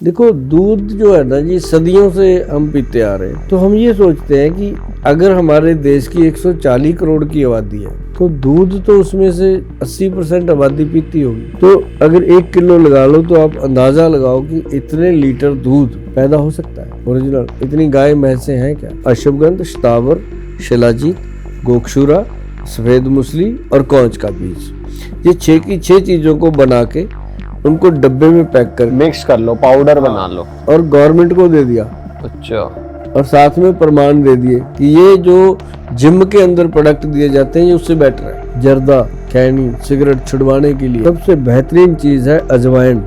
देखो, दूध जो है ना जी, सदियों से हम पीते आ रहे हैं। तो हम ये सोचते हैं कि अगर हमारे देश की 140 करोड़ की आबादी है तो दूध तो उसमें से 80% आबादी पीती होगी। तो अगर 1 किलो लगा लो तो आप अंदाजा लगाओ कि इतने लीटर दूध पैदा हो सकता है ओरिजिनल। इतनी गाय भैंसें हैं क्या? अश्वगंध, शतावर, शिलाजीत, गोक्षुरा, सफेद मूसली और कौच का बीज, ये 6 की 6 चीजों को बना के उनको डब्बे में पैक कर मिक्स कर लो, पाउडर बना लो और गवर्नमेंट को दे दिया। अच्छा। और साथ में प्रमाण दे दिए कि ये जो जिम के अंदर प्रोडक्ट दिए जाते हैं ये उससे बेटर है। जर्दा, खैनी, सिगरेट छुड़वाने के लिए सबसे बेहतरीन चीज है अजवाइन।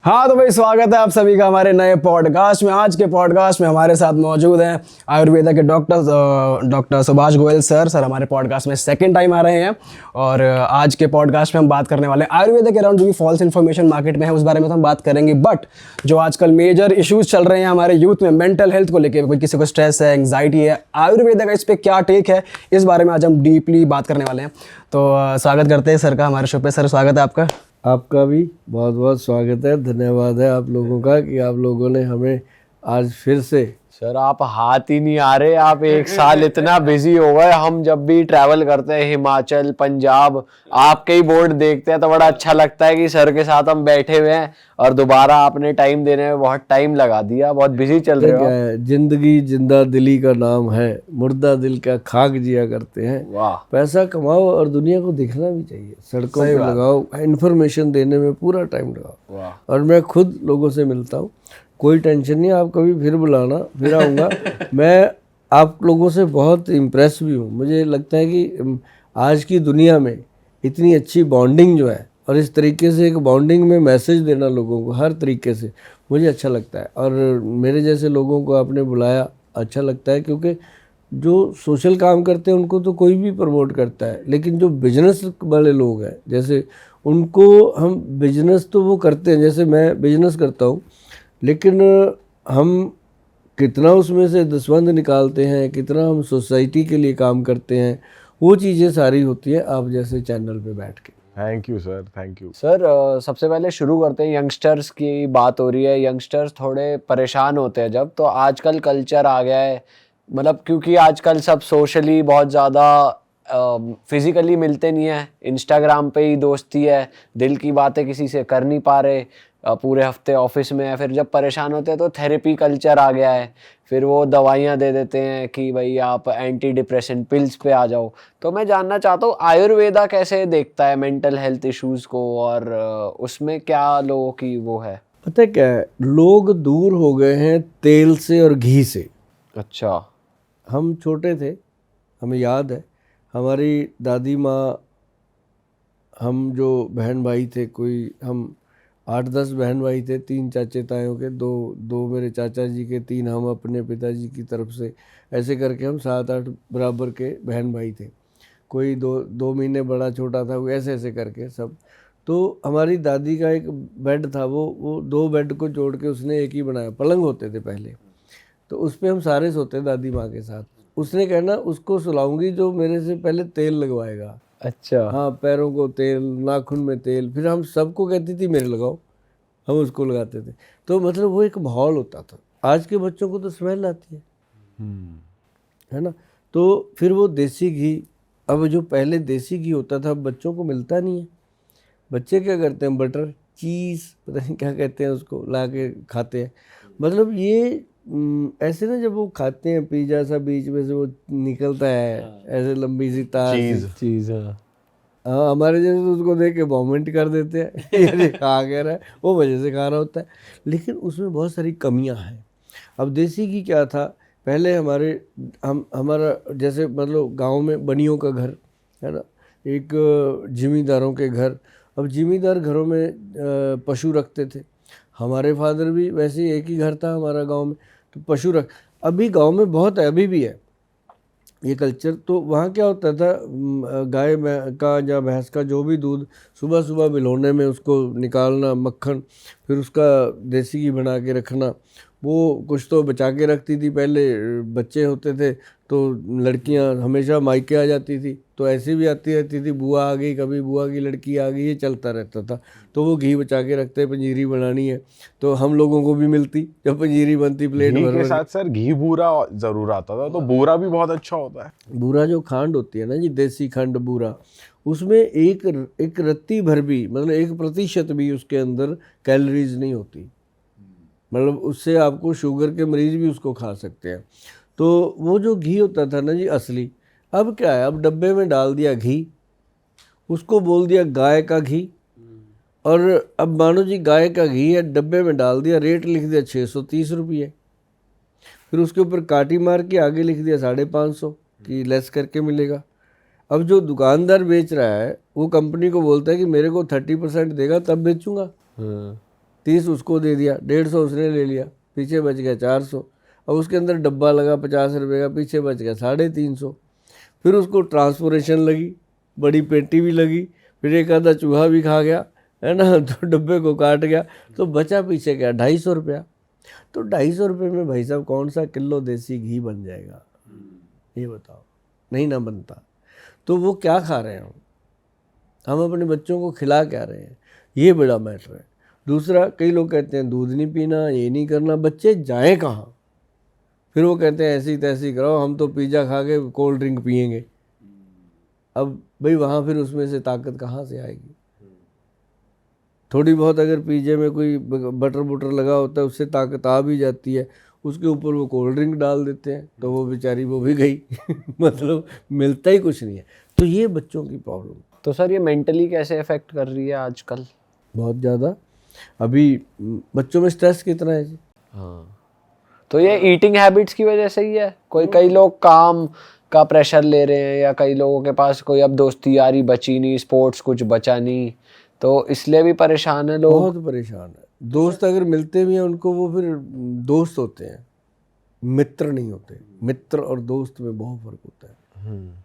हाँ तो भाई, स्वागत है आप सभी का हमारे नए पॉडकास्ट में। आज के पॉडकास्ट में हमारे साथ मौजूद हैं आयुर्वेदा के डॉक्टर सुभाष गोयल सर हमारे पॉडकास्ट में सेकंड टाइम आ रहे हैं। और आज के पॉडकास्ट में हम बात करने वाले हैं आयुर्वेदा के अराउंड जो भी फॉल्स इन्फॉर्मेशन मार्केट में है उस बारे में तो हम बात करेंगे। बट जो आजकल मेजर इश्यूज चल रहे हैं हमारे यूथ में मेंटल हेल्थ को लेकर, कोई किसी को स्ट्रेस है, एंग्जाइटी है, आयुर्वेदा का इस पर क्या टेक है, इस बारे में आज हम डीपली बात करने वाले हैं। तो स्वागत करते हैं सर का हमारे शो पे। सर स्वागत है आपका। आपका भी बहुत बहुत स्वागत है। धन्यवाद है आप लोगों का कि आप लोगों ने हमें आज फिर से। सर आप हाथ ही नहीं आ रहे, आप एक साल इतना बिजी हो गए। हम जब भी ट्रैवल करते हैं हिमाचल, पंजाब, आपके ही बोर्ड देखते हैं तो बड़ा अच्छा लगता है कि सर के साथ हम बैठे हुए हैं। और दोबारा आपने टाइम देने में बहुत टाइम लगा दिया, बहुत बिजी चल रहे हो आप। जिंदगी जिंदा दिली का नाम है, मुर्दा दिल का खाक जिया करते हैं। वाह। पैसा कमाओ और दुनिया को दिखना भी चाहिए। सड़कों पे लगाओ, इन्फॉर्मेशन देने में पूरा टाइम लगाओ। वाह। और मैं खुद लोगों से मिलता हूँ, कोई टेंशन नहीं। आप कभी फिर बुलाना, फिर आऊँगा। मैं आप लोगों से बहुत इम्प्रेस भी हूँ। मुझे लगता है कि आज की दुनिया में इतनी अच्छी बॉन्डिंग जो है, और इस तरीके से एक बॉन्डिंग में मैसेज देना लोगों को हर तरीके से, मुझे अच्छा लगता है। और मेरे जैसे लोगों को आपने बुलाया, अच्छा लगता है। क्योंकि जो सोशल काम करते हैं उनको तो कोई भी प्रमोट करता है, लेकिन जो बिजनेस वाले लोग हैं, जैसे उनको हम बिजनेस तो वो करते हैं, जैसे मैं बिजनेस करता हूँ, लेकिन हम कितना उसमें से दसवंध निकालते हैं, कितना हम सोसाइटी के लिए काम करते हैं, वो चीज़ें सारी होती है आप जैसे चैनल पे बैठ के। Thank you sir, thank you sir सबसे पहले शुरू करते हैं, यंगस्टर्स की बात हो रही है। यंगस्टर्स थोड़े परेशान होते हैं जब, तो आजकल कल्चर आ गया है, मतलब क्योंकि आजकल सब सोशली बहुत ज़्यादा फिजिकली मिलते नहीं है, इंस्टाग्राम पे ही दोस्ती है, दिल की बातें किसी से कर नहीं पा रहे, पूरे हफ्ते ऑफिस में है। फिर जब परेशान होते हैं तो थेरेपी कल्चर आ गया है, फिर वो दवाइयाँ दे देते हैं कि भाई आप एंटी डिप्रेशन पिल्स पे आ जाओ। तो मैं जानना चाहता हूँ आयुर्वेदा कैसे देखता है मेंटल हेल्थ इश्यूज़ को, और उसमें क्या लोगों की वो है। पता है क्या है, लोग दूर हो गए हैं तेल से और घी से। अच्छा। हम छोटे थे, हमें याद है हमारी दादी माँ, हम जो बहन भाई थे, कोई हम 8-10 बहन भाई थे, 3 चाचे तायों के, दो मेरे चाचा जी के, 3 हम अपने पिताजी की तरफ से, ऐसे करके हम 7-8 बराबर के बहन भाई थे। कोई 2 महीने बड़ा छोटा था, वो ऐसे ऐसे करके सब। तो हमारी दादी का एक बेड था, वो 2 बेड को जोड़ के उसने एक ही बनाया। पलंग होते थे पहले, तो उस पर हम सारे सोते दादी माँ के साथ। उसने कहना उसको सुलाऊंगी जो मेरे से पहले तेल लगवाएगा। अच्छा। हाँ, पैरों को तेल, नाखून में तेल। फिर हम सबको कहती थी मेरे लगाओ, हम उसको लगाते थे। तो मतलब वो एक माहौल होता था। आज के बच्चों को तो स्मेल आती है ना। तो फिर वो देसी घी, अब जो पहले देसी घी होता था अब बच्चों को मिलता नहीं है। बच्चे क्या करते हैं, बटर, चीज़, पता नहीं क्या कहते हैं उसको, ला के खाते हैं। मतलब ये ऐसे ना, जब वो खाते हैं पिज्जा सा, बीच में से वो निकलता है ऐसे लंबी सी तार चीज़। हाँ, हमारे जैसे तो उसको देख के वॉमिट कर देते हैं। ये खा कह रहा है, वो वजह से खा रहा होता है। लेकिन उसमें बहुत सारी कमियां हैं। अब देसी घी क्या था, पहले हमारा जैसे मतलब गांव में बनियों का घर है ना, एक जिमींदारों के घर। अब जिमींदार घरों में पशु रखते थे। हमारे फादर भी वैसे ही, एक ही घर था हमारा गांव में, तो पशु अभी गांव में बहुत है, अभी भी है ये कल्चर। तो वहाँ क्या होता था, गाय का या भैंस का जो भी दूध सुबह सुबह मिलौने में उसको निकालना, मक्खन, फिर उसका देसी घी बना के रखना, वो कुछ तो बचा के रखती थी। पहले बच्चे होते थे तो लड़कियां हमेशा मायके आ जाती थी, तो ऐसे भी आती रहती थी, बुआ आ गई, कभी बुआ की लड़की आ गई, ये चलता रहता था। तो वो घी बचा के रखते, पंजीरी बनानी है तो हम लोगों को भी मिलती, जब पंजीरी बनती प्लेट घी भर के भर। साथ सर घी बूरा जरूर आता था, तो बूरा भी बहुत अच्छा होता है। बूरा जो खांड होती है ना जी, देसी खंड बूरा, उसमें एक रत्ती भर भी, मतलब 1% भी उसके अंदर कैलोरीज नहीं होती। मतलब उससे आपको शुगर के मरीज भी उसको खा सकते हैं। तो वो जो घी होता था ना जी असली, अब क्या है, अब डब्बे में डाल दिया घी, उसको बोल दिया गाय का घी। और अब मानो जी गाय का घी है, डब्बे में डाल दिया, रेट लिख दिया 630 रुपये, फिर उसके ऊपर काटी मार के आगे लिख दिया 550 कि लेस करके मिलेगा। अब जो दुकानदार बेच रहा है वो कंपनी को बोलता है कि मेरे को 30% देगा तब बेचूंगा। 30 उसको दे दिया, 150 उसने ले लिया, पीछे बच गया 400। अब उसके अंदर डब्बा लगा 50 रुपये का, पीछे बच गया 350। फिर उसको ट्रांसपोर्टेशन लगी, बड़ी पेटी भी लगी, फिर एक आधा चूहा भी खा गया, है ना, तो डब्बे को काट गया, तो बचा पीछे क्या 250 रुपया। तो 250 रुपये में भाई साहब कौन सा किलो देसी घी बन जाएगा, ये बताओ, नहीं ना बनता। तो वो क्या खा रहे हैं हम अपने बच्चों को खिला क्या रहे हैं, ये बड़ा मैटर है। दूसरा, कई लोग कहते हैं दूध नहीं पीना, ये नहीं करना, बच्चे जाएं कहाँ? फिर वो कहते हैं ऐसी तैसी कराओ, हम तो पिज़्ज़ा खा के कोल्ड ड्रिंक पियेंगे। अब भाई वहाँ फिर उसमें से ताकत कहाँ से आएगी? थोड़ी बहुत अगर पिज़्ज़े में कोई बटर बुटर लगा होता है, उससे ताकत आ भी जाती है, उसके ऊपर वो कोल्ड ड्रिंक डाल देते हैं, तो वो बेचारी वो भी गई मतलब मिलता ही कुछ नहीं है। तो ये बच्चों की प्रॉब्लम तो सर ये मेंटली कैसे इफेक्ट कर रही है आजकल? बहुत ज़्यादा। अभी बच्चों में स्ट्रेस कितना है जी? हाँ, तो ये ईटिंग हैबिट्स की वजह से ही है। कई लोग काम का प्रेशर ले रहे हैं, या कई लोगों के पास कोई अब दोस्ती यारी बची नहीं, स्पोर्ट्स कुछ बचा नहीं, तो इसलिए भी परेशान है लोग। बहुत परेशान है। दोस्त अगर मिलते भी हैं उनको, वो फिर दोस्त होते हैं, मित्र नहीं होते। मित्र और दोस्त में बहुत फर्क होता है।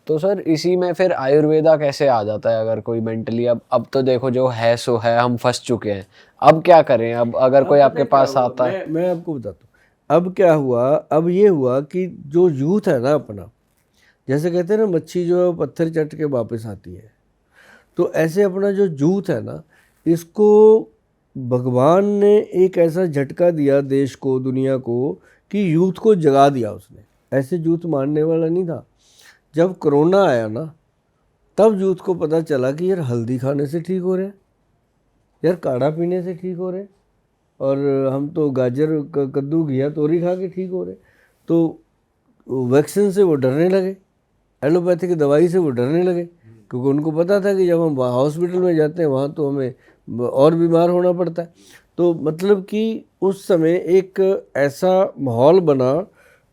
तो सर इसी में फिर आयुर्वेदा कैसे आ जाता है? अगर कोई मेंटली, अब तो देखो जो है सो है, हम फंस चुके हैं, अब क्या करें? अब अगर कोई आपके पास आता है। मैं आपको बताता हूँ अब क्या हुआ। अब ये हुआ कि जो यूथ है ना अपना, जैसे कहते हैं ना मच्छी जो है वो पत्थर चट के वापस आती है, तो ऐसे अपना जो यूथ है ना, इसको भगवान ने एक ऐसा झटका दिया देश को, दुनिया को, कि यूथ को जगा दिया उसने। ऐसे यूथ मानने वाला नहीं था। जब कोरोना आया ना, तब यूथ को पता चला कि यार हल्दी खाने से ठीक हो रहे हैं, यार काढ़ा पीने से ठीक हो रहे हैं, और हम तो गाजर कद्दू घिया तोरी खा के ठीक हो रहे। तो वैक्सीन से वो डरने लगे, एलोपैथी की दवाई से वो डरने लगे, क्योंकि उनको पता था कि जब हम हॉस्पिटल में जाते हैं वहाँ तो हमें और बीमार होना पड़ता है। तो मतलब कि उस समय एक ऐसा माहौल बना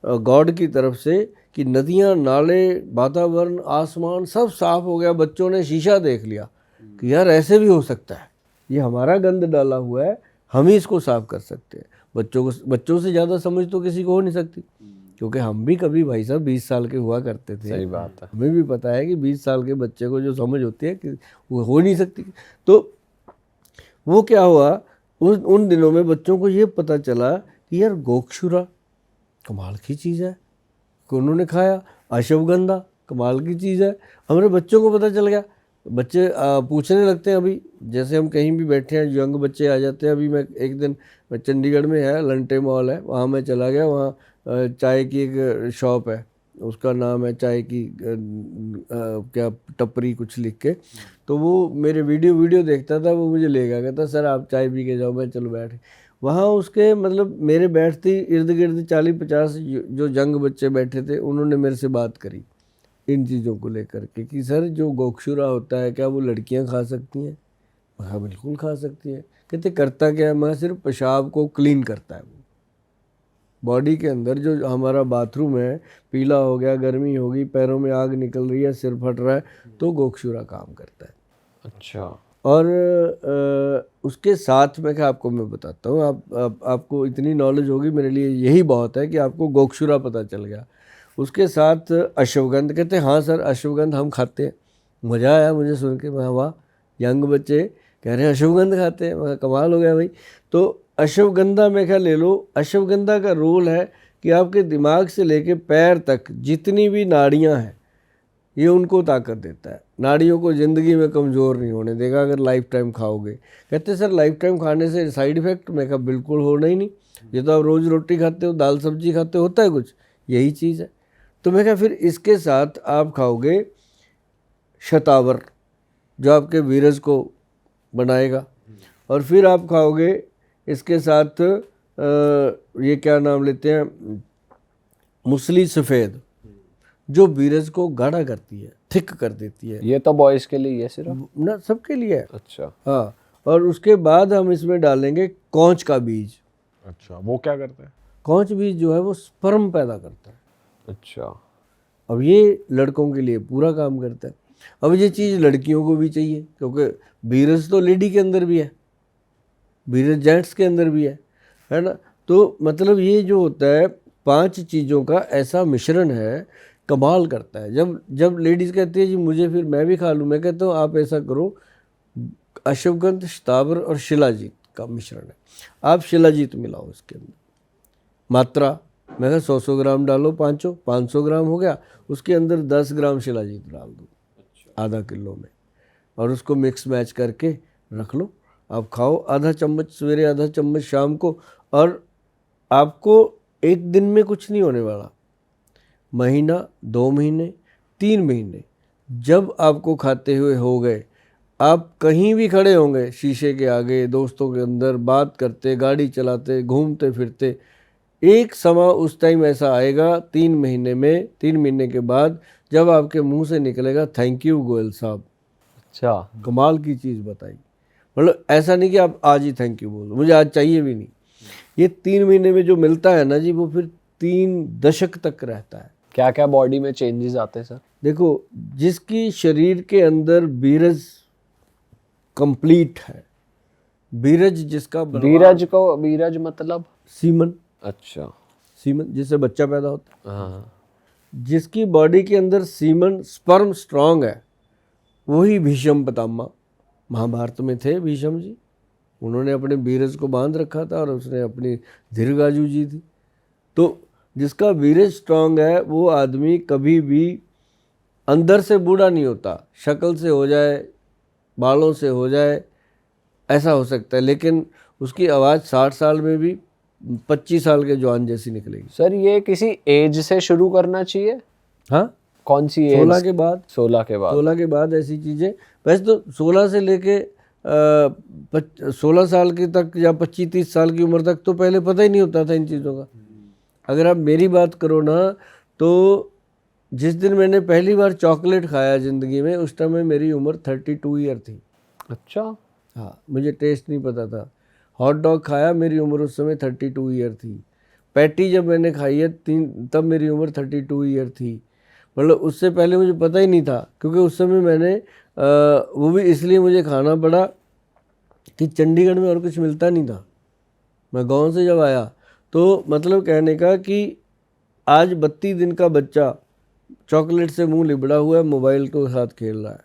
गॉड की तरफ से कि नदियाँ, नाले, वातावरण, आसमान सब साफ हो गया। बच्चों ने शीशा देख लिया कि यार ऐसे भी हो सकता है, ये हमारा गंद डाला हुआ है, हम ही इसको साफ कर सकते हैं। बच्चों से ज़्यादा समझ तो किसी को हो नहीं सकती, क्योंकि हम भी कभी भाई साहब 20 साल के हुआ करते थे। सही बात है। हमें भी पता है कि 20 साल के बच्चे को जो समझ होती है कि वो हो नहीं सकती। तो वो क्या हुआ, उन दिनों में बच्चों को ये पता चला कि यार गोक्षुरा कमाल की चीज़ है, कि उन्होंने खाया। अश्वगंधा कमाल की चीज़ है, हमारे बच्चों को पता चल गया। बच्चे पूछने लगते हैं। अभी जैसे हम कहीं भी बैठे हैं, यंग बच्चे आ जाते हैं। अभी मैं एक दिन चंडीगढ़ में है, लंटे मॉल है, वहाँ मैं चला गया। वहाँ चाय की एक शॉप है, उसका नाम है चाय की क्या टपरी कुछ लिख के। तो वो मेरे वीडियो देखता था, वो मुझे ले गया, कहता सर आप चाय पी के जाओ। मैं चलो बैठ। वहाँ उसके मतलब मेरे बैठते इर्द गिर्द 40-50 जो यंग बच्चे बैठे थे, उन्होंने मेरे से बात करी इन चीज़ों को लेकर के कि सर जो गोक्षुरा होता है क्या वो लड़कियां खा सकती हैं? मैं कहा बिल्कुल खा सकती हैं। कहते करता क्या है? मैं सिर्फ पेशाब को क्लीन करता है। वो बॉडी के अंदर जो हमारा बाथरूम है, पीला हो गया, गर्मी हो गई, पैरों में आग निकल रही है, सिर फट रहा है, तो गोक्षुरा काम करता है। अच्छा। और उसके साथ में क्या आपको मैं बताता हूँ, आपको इतनी नॉलेज होगी, मेरे लिए यही बहुत है कि आपको गोक्षुरा पता चल गया। उसके साथ अश्वगंध। कहते हैं हाँ सर अश्वगंध हम खाते हैं। मज़ा आया मुझे सुन के, मैं वाह, यंग बच्चे कह रहे हैं अश्वगंधा खाते हैं। मैं कहा, कमाल हो गया भाई। तो अश्वगंधा में क्या ले लो, अश्वगंधा का रोल है कि आपके दिमाग से लेके पैर तक जितनी भी नाड़ियाँ हैं ये उनको ताकत देता है, नाड़ियों को ज़िंदगी में कमज़ोर नहीं होने देगा अगर लाइफ टाइम खाओगे। कहते सर लाइफ टाइम खाने से साइड इफ़ेक्ट? मैं कहा बिल्कुल होना ही नहीं, ये तो आप रोज़ रोटी खाते हो, दाल सब्जी खाते हो, होता है कुछ, यही चीज़ है। तो मैं कहा फिर इसके साथ आप खाओगे शतावर जो आपके वीरज को बनाएगा, और फिर आप खाओगे इसके साथ ये क्या नाम लेते हैं, मूसली सफ़ेद जो बीरज को गाढ़ा करती है, थिक कर देती है। ये तो बॉयज़ के लिए, ये सिर्फ ना सबके लिए है। अच्छा। हाँ, और उसके बाद हम इसमें डालेंगे कौच का बीज। अच्छा, वो क्या करते हैं? कौच बीज जो है वो स्पर्म पैदा करता है। अच्छा। अब ये लड़कों के लिए पूरा काम करता है। अब ये चीज़ लड़कियों को भी चाहिए क्योंकि बीरज तो लेडी के अंदर भी है, बीरज जेंट्स के अंदर भी है ना। तो मतलब ये जो होता है 5 चीज़ों का ऐसा मिश्रण है, कमाल करता है। जब लेडीज़ कहती है जी मुझे, फिर मैं भी खा लूँ, मैं कहता हूँ आप ऐसा करो, अश्वगंध, शतावर और शिलाजीत का मिश्रण है, आप शिलाजीत मिलाओ इसके अंदर। मात्रा मैं कहा 100 ग्राम डालो, 500 ग्राम हो गया, उसके अंदर 10 ग्राम शिलाजीत डाल दो आधा किलो में, और उसको मिक्स मैच करके रख लो, आप खाओ। आधा चम्मच सवेरे, आधा चम्मच शाम को, और आपको एक दिन में कुछ नहीं होने वाला, महीना, 2 महीने, 3 महीने जब आपको खाते हुए हो गए, आप कहीं भी खड़े होंगे शीशे के आगे, दोस्तों के अंदर बात करते, गाड़ी चलाते, घूमते फिरते, एक समय उस टाइम ऐसा आएगा 3 महीने में, 3 महीने के बाद जब आपके मुंह से निकलेगा थैंक यू गोयल साहब। अच्छा। कमाल की चीज़ बताई। मतलब ऐसा नहीं कि आप आज ही थैंक यू बोलो, मुझे आज चाहिए भी नहीं। ये 3 महीने में जो मिलता है ना जी, वो फिर 3 दशक तक रहता है। क्या क्या बॉडी में चेंजेस आते हैं सर? देखो, जिसकी शरीर के अंदर बीरज कंप्लीट है, बीरज जिसका बीरज मतलब सीमन, अच्छा, सीमन जिससे बच्चा पैदा होता है, हाँ। जिसकी बॉडी के अंदर सीमन स्पर्म स्ट्रांग है, वही भीष्म पितामह महाभारत में थे। भीष्म जी, उन्होंने अपने बीरज को बांध रखा था और उसने अपनी दीर्घायु जी थी। तो जिसका बीरज स्ट्रांग है वो आदमी कभी भी अंदर से बूढ़ा नहीं होता, शक्ल से हो जाए, बालों से हो जाए, ऐसा हो सकता है, लेकिन उसकी आवाज़ 60 साल में भी 25 साल के जवान जैसी निकलेगी। सर ये किसी एज से शुरू करना चाहिए? हाँ, कौन सी एज? 16 के बाद। 16 के बाद? 16 के बाद ऐसी चीज़ें, वैसे तो 16 से लेके 16 साल की तक या 25-30 साल की उम्र तक तो पहले पता ही नहीं होता था इन चीज़ों का। अगर आप मेरी बात करो ना, तो जिस दिन मैंने पहली बार चॉकलेट खाया ज़िंदगी में, उस टाइम में मेरी उम्र 32 ईयर थी। अच्छा। हाँ, मुझे टेस्ट नहीं पता था। हॉट डॉग खाया, मेरी उम्र उस समय 32 ईयर थी। पैटी जब मैंने खाई है तब मेरी उम्र 32 ईयर थी। मतलब उससे पहले मुझे पता ही नहीं था, क्योंकि उस समय मैंने वो भी इसलिए मुझे खाना पड़ा कि चंडीगढ़ में और कुछ मिलता नहीं था। मैं गांव से जब आया, तो मतलब कहने का कि आज 32 दिन का बच्चा चॉकलेट से मुंह लिबड़ा हुआ है, मोबाइल के साथ खेल रहा है।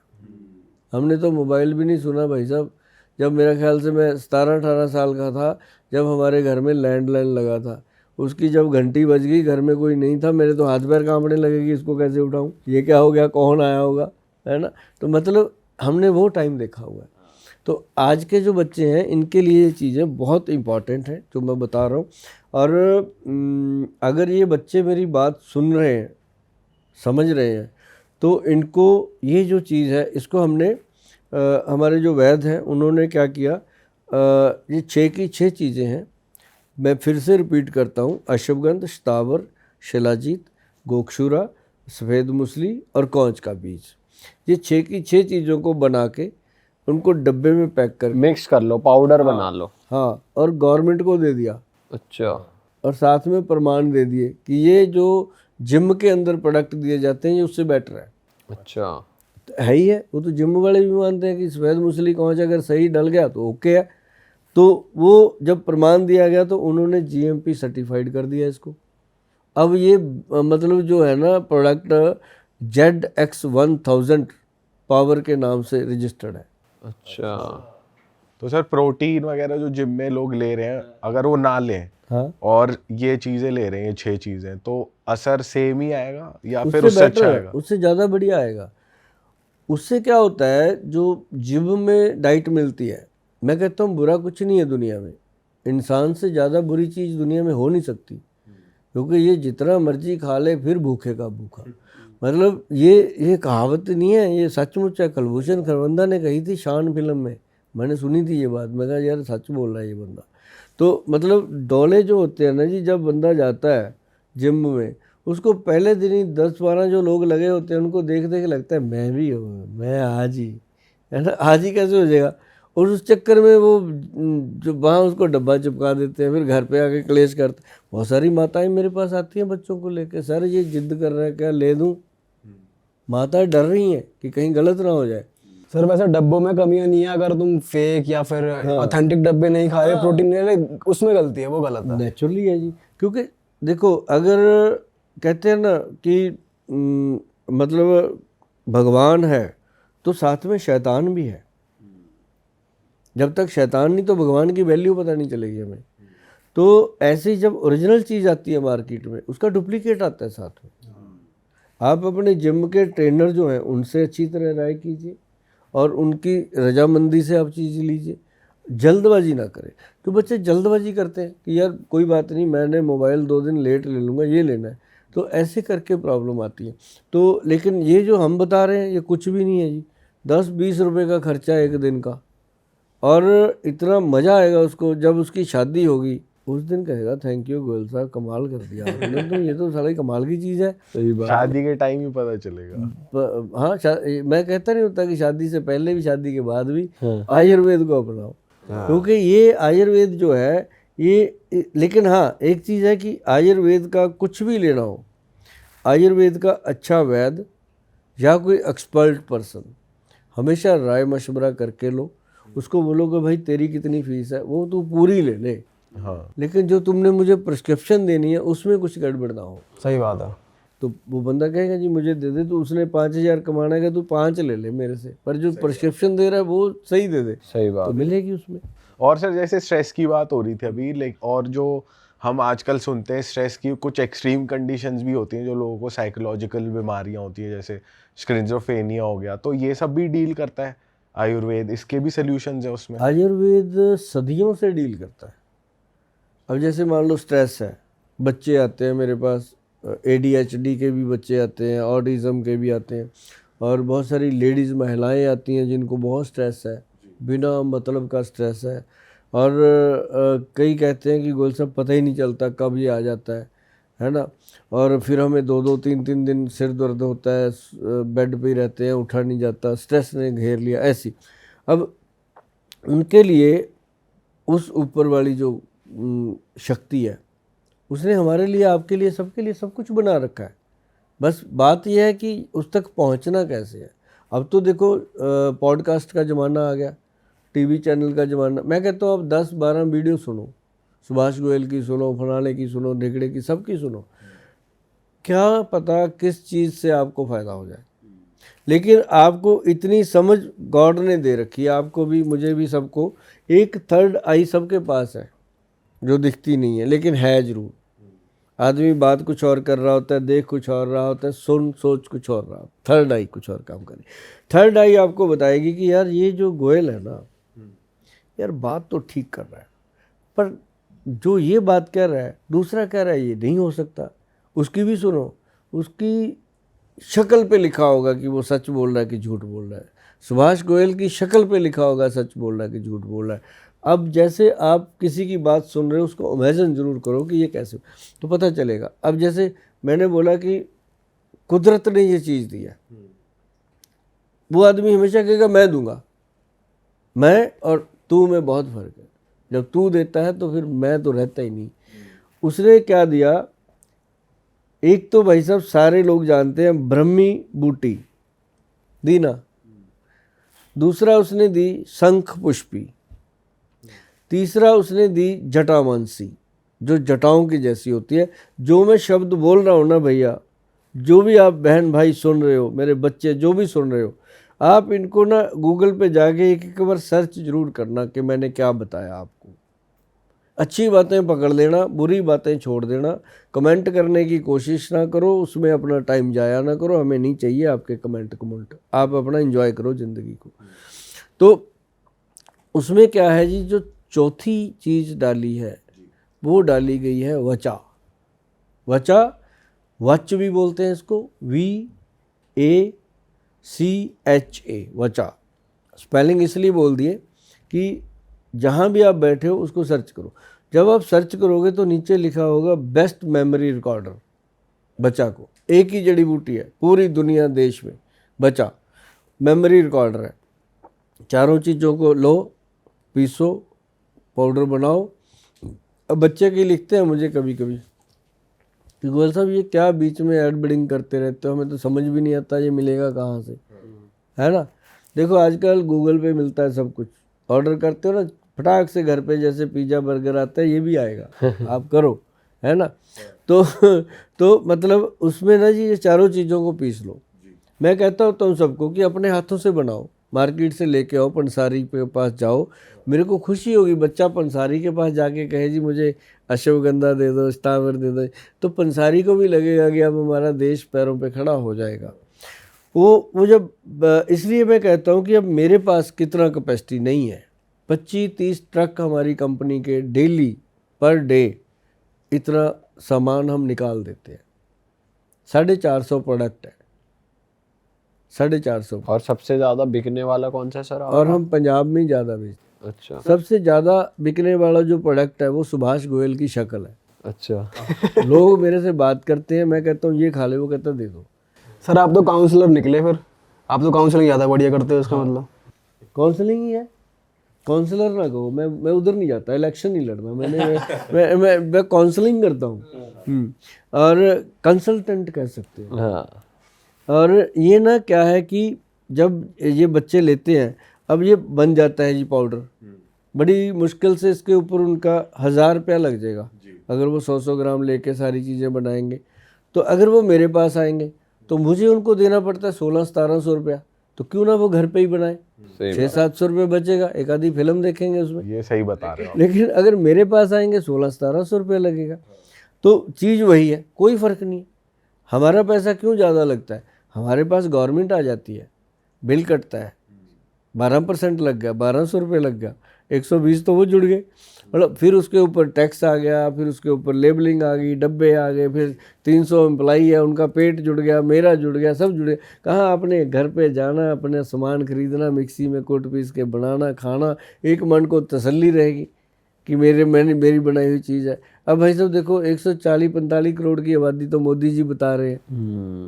हमने तो मोबाइल भी नहीं सुना भाई साहब, जब मेरा ख्याल से मैं 17-18 साल का था, जब हमारे घर में लैंडलाइन लगा था। उसकी जब घंटी बज गई, घर में कोई नहीं था, मेरे तो हाथ पैर कांपने लगेगी, इसको कैसे उठाऊं, ये क्या हो गया, कौन आया होगा, है ना। तो मतलब हमने वो टाइम देखा हुआ है। तो आज के जो बच्चे हैं, इनके लिए ये चीज़ें बहुत इम्पॉर्टेंट हैं जो मैं बता रहा हूँ। और अगर ये बच्चे मेरी बात सुन रहे हैं, समझ रहे हैं, तो इनको ये जो चीज़ है, इसको हमने हमारे जो वैद्य हैं उन्होंने क्या किया, ये 6 की 6 चीज़ें हैं। मैं फिर से रिपीट करता हूँ, अश्वगंध, शतावर, शिलाजीत, गोक्षुरा, सफ़ेद मूसली और कौच का बीज। ये 6 की 6 चीज़ों को बना के उनको डब्बे में पैक कर, मिक्स कर लो, पाउडर बना लो। हाँ, और गवर्नमेंट को दे दिया। अच्छा। और साथ में प्रमाण दे दिए कि ये जो जिम के अंदर प्रोडक्ट दिए जाते हैं ये उससे बेटर है। अच्छा। तो है ही है, वो तो जिम वाले भी मानते हैं कि सफ़ेद मूसली कौच अगर सही डल गया तो ओके है। तो वो जब प्रमाण दिया गया तो उन्होंने जीएमपी सर्टिफाइड कर दिया इसको। अब ये मतलब जो है ना प्रोडक्ट ZX1000 पावर के नाम से रजिस्टर्ड है। अच्छा। तो सर प्रोटीन वगैरह जो जिम में लोग ले रहे हैं, अगर वो ना लें हाँ, और ये चीजें ले रहे हैं, ये 6 चीजें, तो असर सेम ही आएगा या फिर उससे उससे अच्छा बेटर, आएगा? उससे ज़्यादा बढ़िया आएगा। उससे क्या होता है, जो जिम में डाइट मिलती है, मैं कहता हूँ बुरा कुछ नहीं है दुनिया में। इंसान से ज़्यादा बुरी चीज़ दुनिया में हो नहीं सकती, क्योंकि ये जितना मर्जी खा ले फिर भूखे का भूखा। मतलब ये कहावत नहीं है, ये सचमुच है। कुलभूषण खरबंदा ने कही थी शान फिल्म में, मैंने सुनी थी ये बात। मैं कहा यार सच बोल रहा है ये बंदा। तो मतलब डोले जो होते हैं ना जी, जब बंदा जाता है जिम में, उसको पहले दिन ही 10-12 जो लोग लगे होते हैं उनको देख देख लगता है मैं भी हूँ, मैं आज ही, है ना, आज ही कैसे हो जाएगा। और उस चक्कर में वो जो वहाँ उसको डब्बा चिपका देते हैं, फिर घर पे आके क्लेश करते। बहुत सारी माताएं मेरे पास आती हैं बच्चों को लेकर, सर ये जिद कर रहा है क्या ले दूँ। माताएं डर रही हैं कि कहीं गलत ना हो जाए। सर वैसे डब्बों में कमियां नहीं है, अगर तुम फेक या फिर ऑथेंटिक डब्बे नहीं खा रहे, प्रोटीन ले रहे, उसमें गलती है, वो गलत है। नेचुरली है जी, क्योंकि देखो अगर कहते हैं ना कि मतलब भगवान है तो साथ में शैतान भी है। जब तक शैतान नहीं तो भगवान की वैल्यू पता नहीं चलेगी हमें। तो ऐसे ही जब ओरिजिनल चीज़ आती है मार्केट में, उसका डुप्लीकेट आता है साथ में। आप अपने जिम के ट्रेनर जो हैं उनसे अच्छी तरह राय कीजिए और उनकी रजामंदी से आप चीज़ लीजिए। जल्दबाजी ना करें, तो बच्चे जल्दबाजी करते हैं कि यार कोई बात नहीं, मैंने मोबाइल 2 दिन लेट ले लूँगा, ये लेना है। तो ऐसे करके प्रॉब्लम आती है। तो लेकिन ये जो हम बता रहे हैं ये कुछ भी नहीं है जी। 10-20 रुपये का खर्चा एक दिन का, और इतना मज़ा आएगा उसको। जब उसकी शादी होगी उस दिन कहेगा थैंक यू गोयल साहब, कमाल कर दिया आपने, तो ये तो सारी कमाल की चीज़ है। सही बात। शादी के टाइम ही पता चलेगा। हाँ, मैं कहता नहीं होता कि शादी से पहले भी शादी के बाद भी आयुर्वेद को अपनाओ, क्योंकि ये आयुर्वेद जो है ये। लेकिन हाँ एक चीज़ है कि आयुर्वेद का कुछ भी लेना हो, आयुर्वेद का अच्छा वैद्य या कोई एक्सपर्ट पर्सन हमेशा राय मशवरा करके लो। उसको बोलो कि भाई तेरी कितनी फीस है, वो तू पूरी ले ले, हाँ, लेकिन जो तुमने मुझे प्रिस्क्रिप्शन देनी है उसमें कुछ गड़बड़ ना हो। सही बात है। तो वो बंदा कहेगा जी मुझे दे दे, तो उसने 5,000 कमाना है, तू 5 ले ले मेरे से, पर जो प्रिस्क्रिप्शन दे रहा है वो सही दे दे, सही तो बात। मिलेगी उसमें। और सर जैसे स्ट्रेस की बात हो रही थी अभी, लाइक, और जो हम आजकल सुनते हैं स्ट्रेस की कुछ एक्सट्रीम कंडीशंस भी होती हैं जो लोगों को साइकोलॉजिकल बीमारियां होती है, जैसे स्किज़ोफ्रेनिया हो गया, तो ये सब भी डील करता है आयुर्वेद? इसके भी सॉल्यूशंस है उसमें? आयुर्वेद सदियों से डील करता है। अब जैसे मान लो स्ट्रेस है, बच्चे आते हैं मेरे पास, ADHD के भी बच्चे आते हैं, ऑटिज़म के भी आते हैं, और बहुत सारी लेडीज़ महिलाएं आती हैं जिनको बहुत स्ट्रेस है, बिना मतलब का स्ट्रेस है। और कई कहते हैं कि गोल साहब पता ही नहीं चलता कब ये आ जाता है ना। और फिर हमें 2-2, 3-3 दिन सिर दर्द होता है, बेड पे ही रहते हैं, उठा नहीं जाता, स्ट्रेस ने घेर लिया, ऐसी। अब उनके लिए उस ऊपर वाली जो शक्ति है, उसने हमारे लिए, आपके लिए, सबके लिए सब कुछ बना रखा है। बस बात यह है कि उस तक पहुंचना कैसे है। अब तो देखो पॉडकास्ट का ज़माना आ गया, टीवी चैनल का ज़माना। मैं कहता हूँ अब 10-12 वीडियो सुनो, सुभाष गोयल की सुनो, फलाने की सुनो, ढेकड़े की, सबकी सुनो, क्या पता किस चीज़ से आपको फ़ायदा हो जाए। लेकिन आपको इतनी समझ गॉड ने दे रखी है, आपको भी, मुझे भी, सबको। एक थर्ड आई सबके पास है जो दिखती नहीं है, लेकिन है ज़रूर। आदमी बात कुछ और कर रहा होता है, देख कुछ और रहा होता है, सोच कुछ और रहा, थर्ड आई कुछ और काम करे। थर्ड आई आपको बताएगी कि यार ये जो गोयल है ना, यार बात तो ठीक कर रहा है, पर जो ये बात कह रहा है दूसरा कह रहा है ये नहीं हो सकता, उसकी भी सुनो। उसकी शक्ल पे लिखा होगा कि वो सच बोल रहा है कि झूठ बोल रहा है। सुभाष गोयल की शक्ल पे लिखा होगा सच बोल रहा है कि झूठ बोल रहा है। अब जैसे आप किसी की बात सुन रहे हो, उसको इमेजिन जरूर करो कि ये कैसे, तो पता चलेगा। अब जैसे मैंने बोला कि कुदरत ने ये चीज़ दी है, वो आदमी हमेशा कहेगा मैं दूंगा। मैं और तू में बहुत फर्क है। जब तू देता है तो फिर मैं तो रहता ही नहीं। उसने क्या दिया, एक तो भाई साहब सारे लोग जानते हैं ब्रह्मी बूटी दी ना, दूसरा उसने दी शंख पुष्पी, तीसरा उसने दी जटामानसी जो जटाओं की जैसी होती है। जो मैं शब्द बोल रहा हूँ ना भैया, जो भी आप बहन भाई सुन रहे हो, मेरे बच्चे जो भी सुन रहे हो, आप इनको ना गूगल पे जाके एक बार सर्च जरूर करना कि मैंने क्या बताया आपको। अच्छी बातें पकड़ लेना, बुरी बातें छोड़ देना। कमेंट करने की कोशिश ना करो, उसमें अपना टाइम जाया ना करो, हमें नहीं चाहिए आपके कमेंट। आप अपना एंजॉय करो ज़िंदगी को। तो उसमें क्या है जी, जो चौथी चीज़ डाली है वो डाली गई है वचा। वच भी बोलते हैं इसको, VACHA, वचा। स्पेलिंग इसलिए बोल दिए कि जहाँ भी आप बैठे हो उसको सर्च करो। जब आप सर्च करोगे तो नीचे लिखा होगा बेस्ट मेमोरी रिकॉर्डर, बचा को। एक ही जड़ी बूटी है पूरी दुनिया देश में, बचा मेमोरी रिकॉर्डर है। चारों चीज़ों को लो, पीसो, पाउडर बनाओ। अब बच्चे की लिखते हैं मुझे कभी कभी कि गोयल साहब ये क्या बीच में एड बिडिंग करते रहते हो, हमें तो समझ भी नहीं आता ये मिलेगा कहाँ से, है ना। देखो आजकल गूगल पे मिलता है सब कुछ, ऑर्डर करते हो ना फटाक से घर पे, जैसे पिज़्ज़ा बर्गर आता है ये भी आएगा आप करो, है ना। तो मतलब उसमें ना जी ये चारों चीज़ों को पीस लो। मैं कहता होता हूँ सबको कि अपने हाथों से बनाओ, मार्केट से लेके आओ, पंसारी के पास जाओ। मेरे को खुशी होगी बच्चा पंसारी के पास जाके कहे जी मुझे अश्वगंधा दे दो, स्टावर दे दो, तो पंसारी को भी लगेगा कि अब हमारा देश पैरों पे खड़ा हो जाएगा। वो जब इसलिए मैं कहता हूँ कि अब मेरे पास कितना कैपेसिटी नहीं है, 25-30 ट्रक हमारी कंपनी के डेली पर डे इतना सामान हम निकाल देते हैं। 450 प्रोडक्ट है, 450। और सबसे ज़्यादा बिकने वाला कौन सा है सर? और हम पंजाब में ही ज़्यादा बेचते हैं। अच्छा सबसे ज़्यादा बिकने वाला जो प्रोडक्ट है वो सुभाष गोयल की शक्ल है। अच्छा लोग मेरे से बात करते हैं, मैं कहता हूँ ये खा ले, वो कहता है दे दो। सर आप तो काउंसलर निकले, फिर आप तो काउंसलिंग ज़्यादा बढ़िया करते हो, इसका मतलब। काउंसलिंग ही है, काउंसलर ना कहो, मैं उधर नहीं जाता, इलेक्शन नहीं लड़ना मैं काउंसलिंग करता हूँ। और कंसल्टेंट कह सकते हैं। हाँ और ये ना क्या है कि जब ये बच्चे लेते हैं, अब ये बन जाता है जी पाउडर, बड़ी मुश्किल से इसके ऊपर उनका 1000 रुपया लग जाएगा अगर वो 100-100 ग्राम लेके सारी चीज़ें बनाएंगे। तो अगर वो मेरे पास आएंगे तो मुझे उनको देना पड़ता है 1600-1700 रुपया, तो क्यों ना वो घर पे ही बनाए, 600-700 रुपये बचेगा, एक आधी फिल्म देखेंगे उसमें। ये सही बता रहे हो आप। लेकिन अगर मेरे पास आएंगे 1600-1700 रुपये लगेगा। तो चीज़ वही है, कोई फ़र्क नहीं। हमारा पैसा क्यों ज़्यादा लगता है, हमारे पास गवर्नमेंट आ जाती है, बिल कटता है, 12% लग गया, 1200 रुपये लग गया, 120 तो वो जुड़ गए, मतलब फिर उसके ऊपर टैक्स आ गया, फिर उसके ऊपर लेबलिंग आ गई, डब्बे आ गए, फिर 300 एम्प्लाई है उनका पेट जुड़ गया, मेरा जुड़ गया, सब जुड़े। कहाँ अपने घर पे जाना, अपने सामान खरीदना, मिक्सी में कूट पीस के बनाना, खाना, एक मन को तसल्ली रहेगी कि मेरी बनाई हुई चीज़ है। अब भाई साहब देखो 140-45 करोड़ की आबादी तो मोदी जी बता रहे हैं,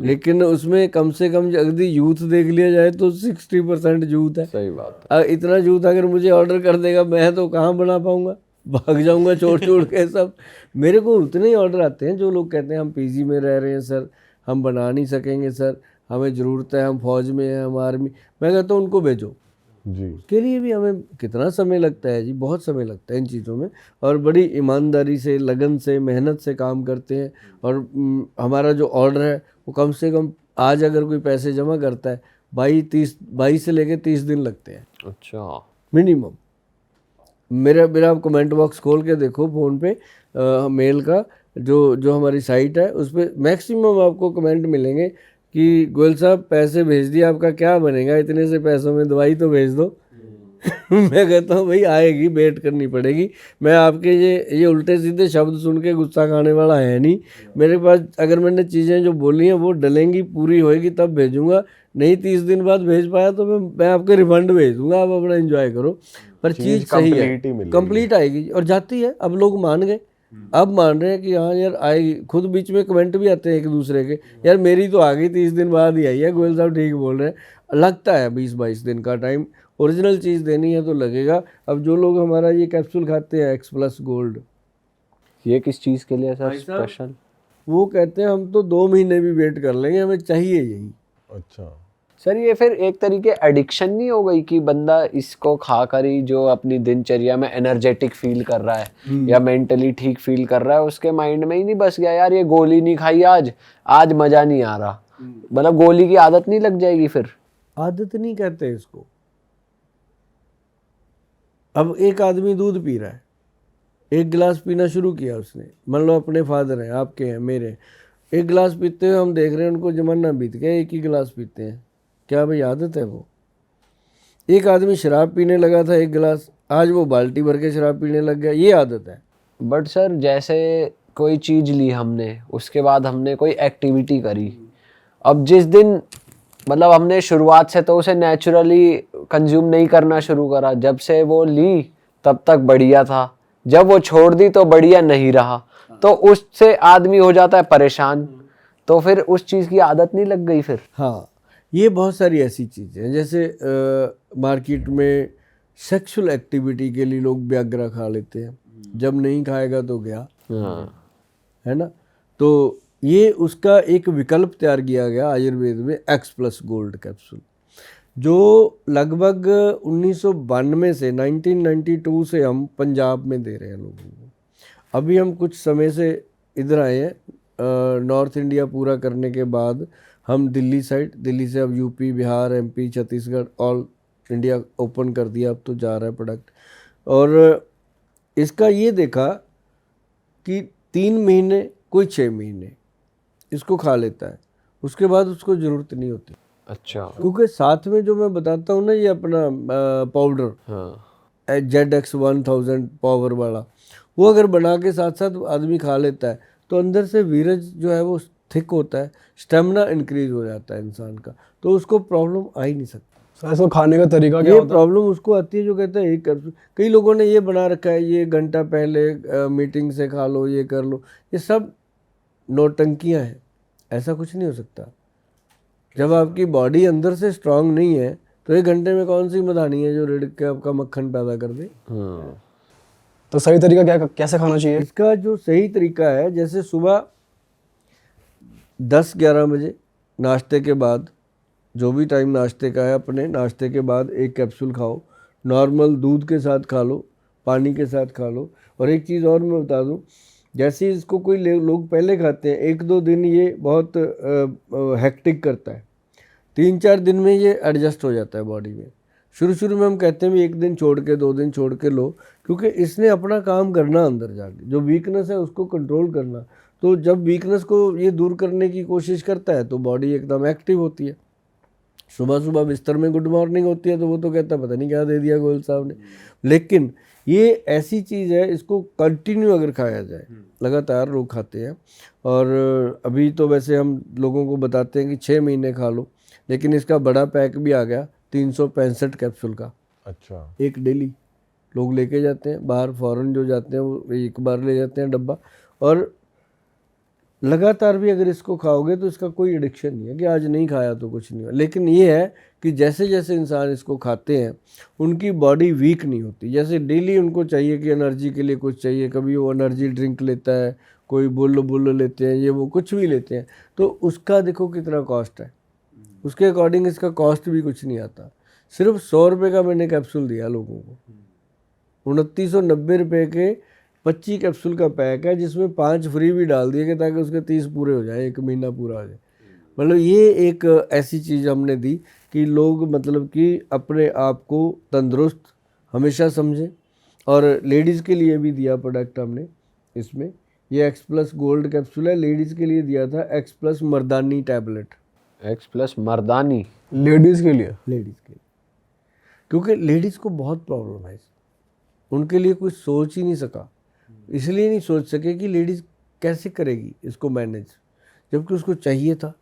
लेकिन उसमें कम से कम यदि यूथ देख लिया जाए तो 60% यूथ है। सही बात है। इतना यूथ अगर मुझे ऑर्डर कर देगा मैं तो कहाँ बना पाऊंगा, भाग जाऊंगा छोड़ के सब। मेरे को उतने ही ऑर्डर आते हैं जो लोग कहते हैं हम पीजी में रह रहे हैं सर, हम बना नहीं सकेंगे सर, हमें ज़रूरत है, हम फौज में हैं, हम आर्मी। मैं कहता हूँ उनको भेजो जी। के लिए भी हमें कितना समय लगता है जी, बहुत समय लगता है इन चीज़ों में, और बड़ी ईमानदारी से, लगन से, मेहनत से काम करते हैं। और हमारा जो ऑर्डर है वो कम से कम आज अगर कोई पैसे जमा करता है 22 से लेके 30 दिन लगते हैं अच्छा मिनिमम। मेरा आप कमेंट बॉक्स खोल के देखो फ़ोन पे, मेल का जो हमारी साइट है उस पर मैक्सिमम आपको कमेंट मिलेंगे कि गोयल साहब पैसे भेज दिए, आपका क्या बनेगा, इतने से पैसों में दवाई तो भेज दो। मैं कहता हूँ भाई आएगी, वेट करनी पड़ेगी। मैं आपके ये उल्टे सीधे शब्द सुन के गुस्सा खाने वाला है नहीं। मेरे पास अगर मैंने चीज़ें जो बोली हैं वो डलेंगी, पूरी होएगी तब भेजूंगा, नहीं 30 दिन बाद भेज पाया तो मैं आपके रिफंड भेज दूंगा, आप अपना एंजॉय करो। पर चीज़ सही है, complete ही मिलेगी। कंप्लीट आएगी और जाती है। अब लोग मान गए, अब मान रहे हैं कि हाँ यार आएगी। खुद बीच में कमेंट भी आते हैं एक दूसरे के, यार मेरी तो आ गई 30 दिन बाद ही आई है, गोयल साहब ठीक बोल रहे हैं। लगता है 20-22 दिन का टाइम, ओरिजिनल चीज़ देनी है तो लगेगा। अब जो लोग हमारा ये कैप्सूल खाते हैं एक्स+ गोल्ड, ये किस चीज़ के लिए सर भाई साहब, स्पेशल? वो कहते हैं हम तो 2 महीने भी वेट कर लेंगे, हमें चाहिए यही। अच्छा। सर ये फिर एक तरीके एडिक्शन नहीं हो गई कि बंदा इसको खा कर ही जो अपनी दिनचर्या में एनर्जेटिक फील कर रहा है या मेंटली ठीक फील कर रहा है, उसके माइंड में ही नहीं बस गया यार ये गोली नहीं खाई आज मजा नहीं आ रहा, मतलब गोली की आदत नहीं लग जाएगी फिर? आदत नहीं कहते इसको। अब एक आदमी दूध पी रहा है, एक गिलास पीना शुरू किया उसने, मान लो अपने फादर हैं, आपके हैं, मेरे, एक गिलास पीते हुए हम देख रहे हैं उनको जमाना बीत गया, एक ही गिलास पीते हैं। क्या भाई आदत है वो? एक आदमी शराब पीने लगा था एक गिलास, आज वो बाल्टी भर के शराब पीने लग गया, ये आदत है। बट सर जैसे कोई चीज़ ली हमने, उसके बाद हमने कोई एक्टिविटी करी, अब जिस दिन मतलब हमने शुरुआत से तो उसे नेचुरली कंज्यूम नहीं करना शुरू करा, जब से वो ली तब तक बढ़िया था, जब वो छोड़ दी तो बढ़िया नहीं रहा, तो उससे आदमी हो जाता है परेशान, तो फिर उस चीज़ की आदत नहीं लग गई फिर। हाँ, ये बहुत सारी ऐसी चीज़ें हैं, जैसे मार्केट में सेक्सुअल एक्टिविटी के लिए लोग व्याग्रा खा लेते हैं, जब नहीं खाएगा तो गया, हाँ है ना। तो ये उसका एक विकल्प तैयार किया गया आयुर्वेद में, एक्स प्लस गोल्ड कैप्सूल, जो लगभग 1992 से 1992 से हम पंजाब में दे रहे हैं लोगों को। अभी हम कुछ समय से इधर आए हैं, नॉर्थ इंडिया पूरा करने के बाद हम दिल्ली साइड, दिल्ली से अब UP, Bihar, MP, Chhattisgarh, all India open कर दिया, अब तो जा रहा है प्रोडक्ट। और इसका ये देखा कि 3 महीने, कोई 6 महीने इसको खा लेता है, उसके बाद उसको ज़रूरत नहीं होती। अच्छा। क्योंकि साथ में जो मैं बताता हूँ ना, ये अपना पाउडर हाँ ZX1000 पावर वाला, वो अगर बना के साथ साथ आदमी खा लेता है तो अंदर से वीरज जो है वो थिक होता है, स्टेमिना इंक्रीज हो जाता है इंसान का, तो उसको प्रॉब्लम आ ही नहीं सकती। सर इसको खाने का तरीका क्या ये होता है? प्रॉब्लम उसको आती है जो कहता है एक कैप्सूल। कई लोगों ने ये बना रखा है, ये घंटा पहले मीटिंग से खा लो, ये कर लो, ये सब नौटंकियां हैं, ऐसा कुछ नहीं हो सकता। जब आपकी बॉडी अंदर से स्ट्रांग नहीं है तो 1 घंटे में कौन सी मधानी है जो रेड़ के आपका मक्खन पैदा कर दे। तो सही तरीका क्या, कैसे खाना चाहिए? इसका जो सही तरीका है, जैसे सुबह 10-11 बजे नाश्ते के बाद, जो भी टाइम नाश्ते का है, अपने नाश्ते के बाद एक कैप्सूल खाओ, नॉर्मल दूध के साथ खा लो, पानी के साथ खा लो। और एक चीज़ और मैं बता दूं, जैसे इसको कोई लोग पहले खाते हैं, 1-2 दिन ये बहुत हेक्टिक करता है, 3-4 दिन में ये एडजस्ट हो जाता है बॉडी में। शुरू में हम कहते हैं भी 1 दिन छोड़ के 2 दिन छोड़ के लो, क्योंकि इसने अपना काम करना अंदर जाके, जो वीकनेस है उसको कंट्रोल करना। तो जब वीकनेस को ये दूर करने की कोशिश करता है तो बॉडी एकदम एक्टिव होती है। सुबह बिस्तर में गुड मॉर्निंग होती है तो वो तो कहता है पता नहीं क्या दे दिया गोयल साहब ने। लेकिन ये ऐसी चीज़ है, इसको कंटिन्यू अगर खाया जाए, लगातार लोग खाते हैं। और अभी तो वैसे हम लोगों को बताते हैं कि 6 महीने खा लो, लेकिन इसका बड़ा पैक भी आ गया 365 कैप्सूल का। अच्छा। एक डेली लोग लेके जाते हैं, बाहर फॉरेन जो जाते हैं वो एक बार ले जाते हैं डब्बा। और लगातार भी अगर इसको खाओगे तो इसका कोई एडिक्शन नहीं है कि आज नहीं खाया तो कुछ नहीं हुआ। लेकिन ये है कि जैसे जैसे इंसान इसको खाते हैं उनकी बॉडी वीक नहीं होती। जैसे डेली उनको चाहिए कि एनर्जी के लिए कुछ चाहिए, कभी वो एनर्जी ड्रिंक लेता है, कोई बुल लेते हैं, ये वो कुछ भी लेते हैं, तो उसका देखो कितना कॉस्ट है, उसके अकॉर्डिंग इसका कॉस्ट भी कुछ नहीं आता। सिर्फ 100 रुपये का मैंने कैप्सूल दिया लोगों को, 2990 रुपये के 25 कैप्सूल का पैक है, जिसमें 5 फ्री भी डाल दिए कि ताकि उसके 30 पूरे हो जाए, 1 महीना पूरा हो जाए। मतलब ये एक ऐसी चीज़ हमने दी कि लोग मतलब कि अपने आप को तंदुरुस्त हमेशा समझें। और लेडीज़ के लिए भी दिया प्रोडक्ट हमने इसमें, ये एक्स प्लस गोल्ड कैप्सूल है, लेडीज़ के लिए दिया था एक्स प्लस मर्दानी टैबलेट। एक्स प्लस मर्दानी लेडीज़ के लिए? लेडीज़ के लिए, क्योंकि लेडीज़ को बहुत प्रॉब्लम है, उनके लिए कोई सोच ही नहीं सका। इसलिए नहीं सोच सके कि लेडीज़ कैसे करेगी इसको मैनेज, जबकि उसको चाहिए था।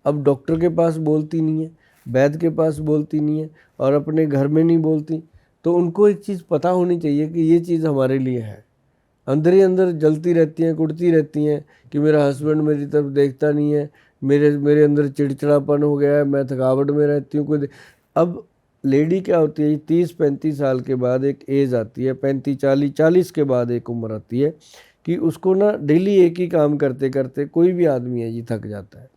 अब डॉक्टर के पास बोलती नहीं है, वैद्य के पास बोलती नहीं है, और अपने घर में नहीं बोलती। तो उनको एक चीज़ पता होनी चाहिए कि ये चीज़ हमारे लिए है। अंदर ही अंदर जलती रहती हैं, कुटती रहती हैं कि मेरा हस्बैंड मेरी तरफ देखता नहीं है, मेरे अंदर चिड़चिड़ापन हो गया है, मैं थकावट में रहती हूँ। अब लेडी क्या होती है, 30-35 साल के बाद एक एज आती है, 35-40 के बाद एक उम्र आती है कि उसको ना डेली एक ही काम करते करते, कोई भी आदमी है जी थक जाता है।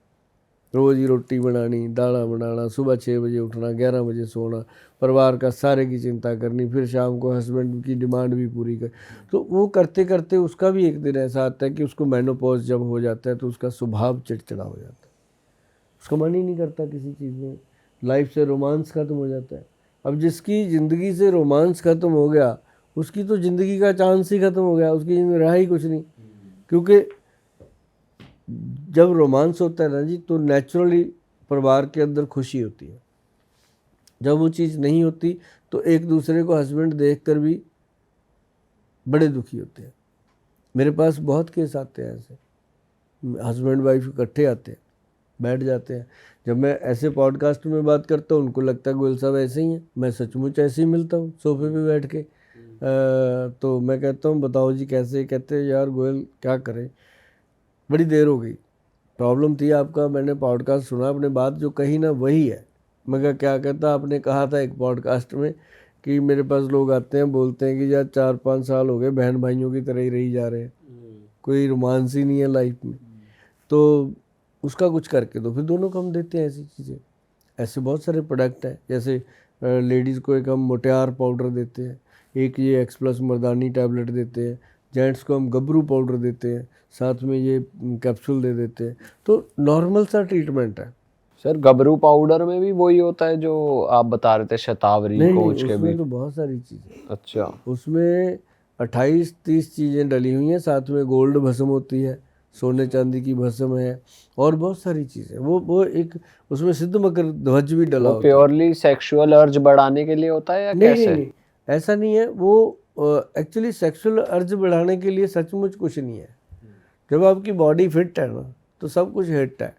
रोज़ ही रोटी बनानी, दाना बनाना, सुबह 6 बजे उठना, 11 बजे सोना, परिवार का सारे की चिंता करनी, फिर शाम को हस्बैंड की डिमांड भी पूरी कर। तो वो करते करते उसका भी एक दिन ऐसा आता है कि उसको मेनोपॉज जब हो जाता है तो उसका स्वभाव चिड़चिड़ा हो जाता है, उसका मन ही नहीं करता किसी चीज़ में। लाइफ से रोमांस ख़त्म हो जाता है। अब जिसकी ज़िंदगी से रोमांस ख़त्म हो गया उसकी तो ज़िंदगी का चांस ही ख़त्म हो गया, उसकी ज़िंदगी रहा ही कुछ नहीं। क्योंकि जब रोमांस होता है ना जी तो नेचुरली परिवार के अंदर खुशी होती है। जब वो चीज़ नहीं होती तो एक दूसरे को हस्बैंड देखकर भी बड़े दुखी होते हैं। मेरे पास बहुत केस आते हैं ऐसे, हस्बैंड वाइफ इकट्ठे आते हैं, बैठ जाते हैं। जब मैं ऐसे पॉडकास्ट में बात करता हूँ उनको लगता है गोयल साहब ऐसे ही हैं, मैं सचमुच ऐसे ही मिलता हूँ सोफे पे बैठ के। तो मैं कहता हूँ बताओ जी कैसे, कहते हैं यार गोयल क्या करें, बड़ी देर हो गई, प्रॉब्लम थी आपका, मैंने पॉडकास्ट सुना, आपने बात जो कही ना वही है। मैं कहा क्या, कहता आपने कहा था एक पॉडकास्ट में कि मेरे पास लोग आते हैं बोलते हैं कि यार 4-5 साल हो गए बहन भाइयों की तरह ही रही जा रहे हैं, कोई रोमांस ही नहीं है लाइफ में, तो उसका कुछ करके दो। फिर दोनों को हम देते हैं ऐसी चीज़ें। ऐसे बहुत सारे प्रोडक्ट हैं, जैसे लेडीज़ को एक हम मोटियार पाउडर देते हैं, एक ये एक्स+ मर्दानी टैबलेट देते हैं, जेंट्स को हम गबरू पाउडर देते हैं, साथ में ये कैप्सूल दे देते हैं। तो नॉर्मल सा ट्रीटमेंट है। सर गबरू पाउडर में भी वही होता है जो आप बता रहे थे, शतावरी नहीं कोच के भी? उसमें तो बहुत सारी चीज़ें, अच्छा, उसमें 28-30 चीज़ें डली हुई हैं, साथ में गोल्ड भस्म होती है, सोने चांदी की भस्म है, और बहुत सारी चीज़ें। वो एक उसमें सिद्ध मकर ध्वज भी डला वो होता है। प्योरली सेक्सुअल अर्ज बढ़ाने के लिए होता है या नहीं कैसे? नहीं, ऐसा नहीं है। वो एक्चुअली सेक्सुअल अर्ज बढ़ाने के लिए सचमुच कुछ नहीं है। जब आपकी बॉडी फिट है ना तो सब कुछ हिट है,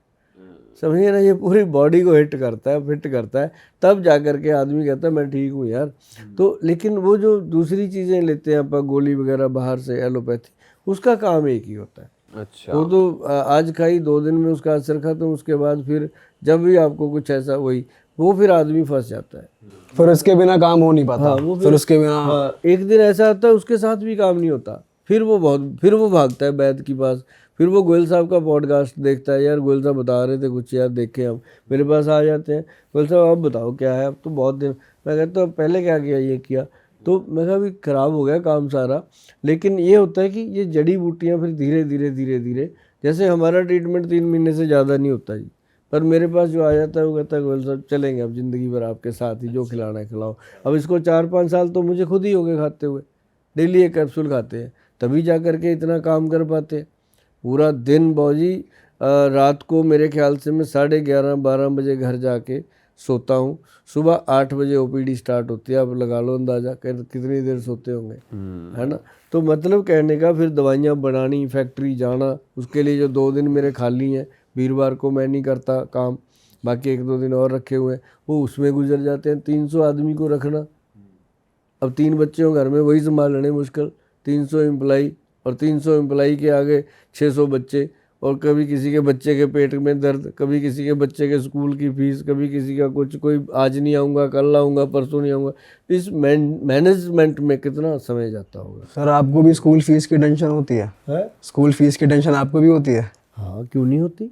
समझिए ना, ये पूरी बॉडी को हिट करता है, फिट करता है, तब जा कर के आदमी कहता है मैं ठीक हूँ यार। तो लेकिन वो जो दूसरी चीज़ें लेते हैं अपन, गोली वगैरह बाहर से, एलोपैथी, उसका काम एक ही होता है। अच्छा, वो तो आज खाई 2 दिन में उसका असर खत्म, उसके बाद फिर जब भी आपको कुछ ऐसा वही, वो फिर आदमी फंस जाता है। फिर उसके बिना काम हो नहीं पाता। हाँ, वो फिर उसके बिना हाँ, एक दिन ऐसा आता है उसके साथ भी काम नहीं होता, फिर वो भागता है वैद्य के पास, फिर वो गोयल साहब का पॉडकास्ट देखता है, यार गोयल साहब बता रहे थे कुछ, यार देखे हम, मेरे पास आ जाते हैं, गोयल साहब आप बताओ क्या है, अब तो बहुत दिन, मैं कहता हूँ पहले क्या किया, ये किया, तो मैं कहा अभी ख़राब हो गया काम सारा। लेकिन ये होता है कि ये जड़ी बूटियाँ फिर धीरे धीरे जैसे हमारा ट्रीटमेंट 3 महीने से ज़्यादा नहीं होता जी, पर मेरे पास जो आ जाता है वो कहता है गोयल साहब चलेंगे अब ज़िंदगी भर आपके साथ ही, जो खिलाना है खिलाओ। अब इसको 4-5 साल तो मुझे खुद ही हो गए खाते हुए, डेली एक कैप्सूल खाते हैं, तभी जा कर के इतना काम कर पाते हैं। पूरा दिन बॉजी, रात को मेरे ख्याल से मैं 11:30-12 बजे घर जाके सोता हूँ, सुबह 8 बजे OPD स्टार्ट होती है। अब लगा लो अंदाज़ा कितनी देर सोते होंगे, है ना। तो मतलब कहने का फिर दवाइयाँ बनानी, फैक्ट्री जाना, उसके लिए जो 2 दिन मेरे खाली हैं, वीरवार को मैं नहीं करता काम, बाकी 1-2 दिन और रखे हुए हैं, वो उसमें गुजर जाते हैं। 300 आदमी को रखना, अब 3 बच्चे हो घर में, वही संभालने मुश्किल, 300 एम्प्लाई, और 300 एम्प्लाई के आगे 600 बच्चे, और कभी किसी के बच्चे के पेट में दर्द, कभी किसी के बच्चे के स्कूल की फीस, कभी किसी का कुछ, कोई आज नहीं आऊँगा, कल आऊँगा, परसों नहीं आऊँगा। इस मैनेजमेंट में कितना समय जाता होगा। सर आपको भी स्कूल फीस की टेंशन होती है? स्कूल फीस की टेंशन आपको भी होती है? हाँ, क्यों नहीं होती,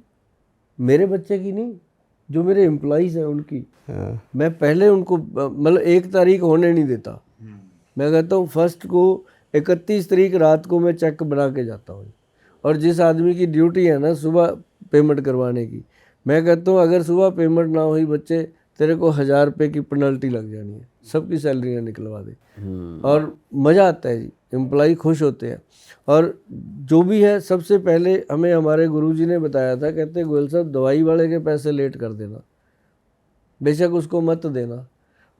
मेरे बच्चे की नहीं, जो मेरे एम्प्लॉइज़ हैं उनकी। मैं पहले उनको मतलब 1 तारीख होने नहीं देता, मैं कहता हूँ 1 को 31 तारीख रात को मैं चेक बना के जाता हूँ। और जिस आदमी की ड्यूटी है ना सुबह पेमेंट करवाने की, मैं कहता हूँ अगर सुबह पेमेंट ना हुई बच्चे, तेरे को 1000 रुपये की पेनल्टी लग जानी है, सबकी सैलरियाँ निकलवा दे। और मज़ा आता है जी, एम्प्लॉई खुश होते हैं। और जो भी है, सबसे पहले हमें हमारे गुरुजी ने बताया था, कहते गोयल साहब दवाई वाले के पैसे लेट कर देना, बेशक उसको मत देना,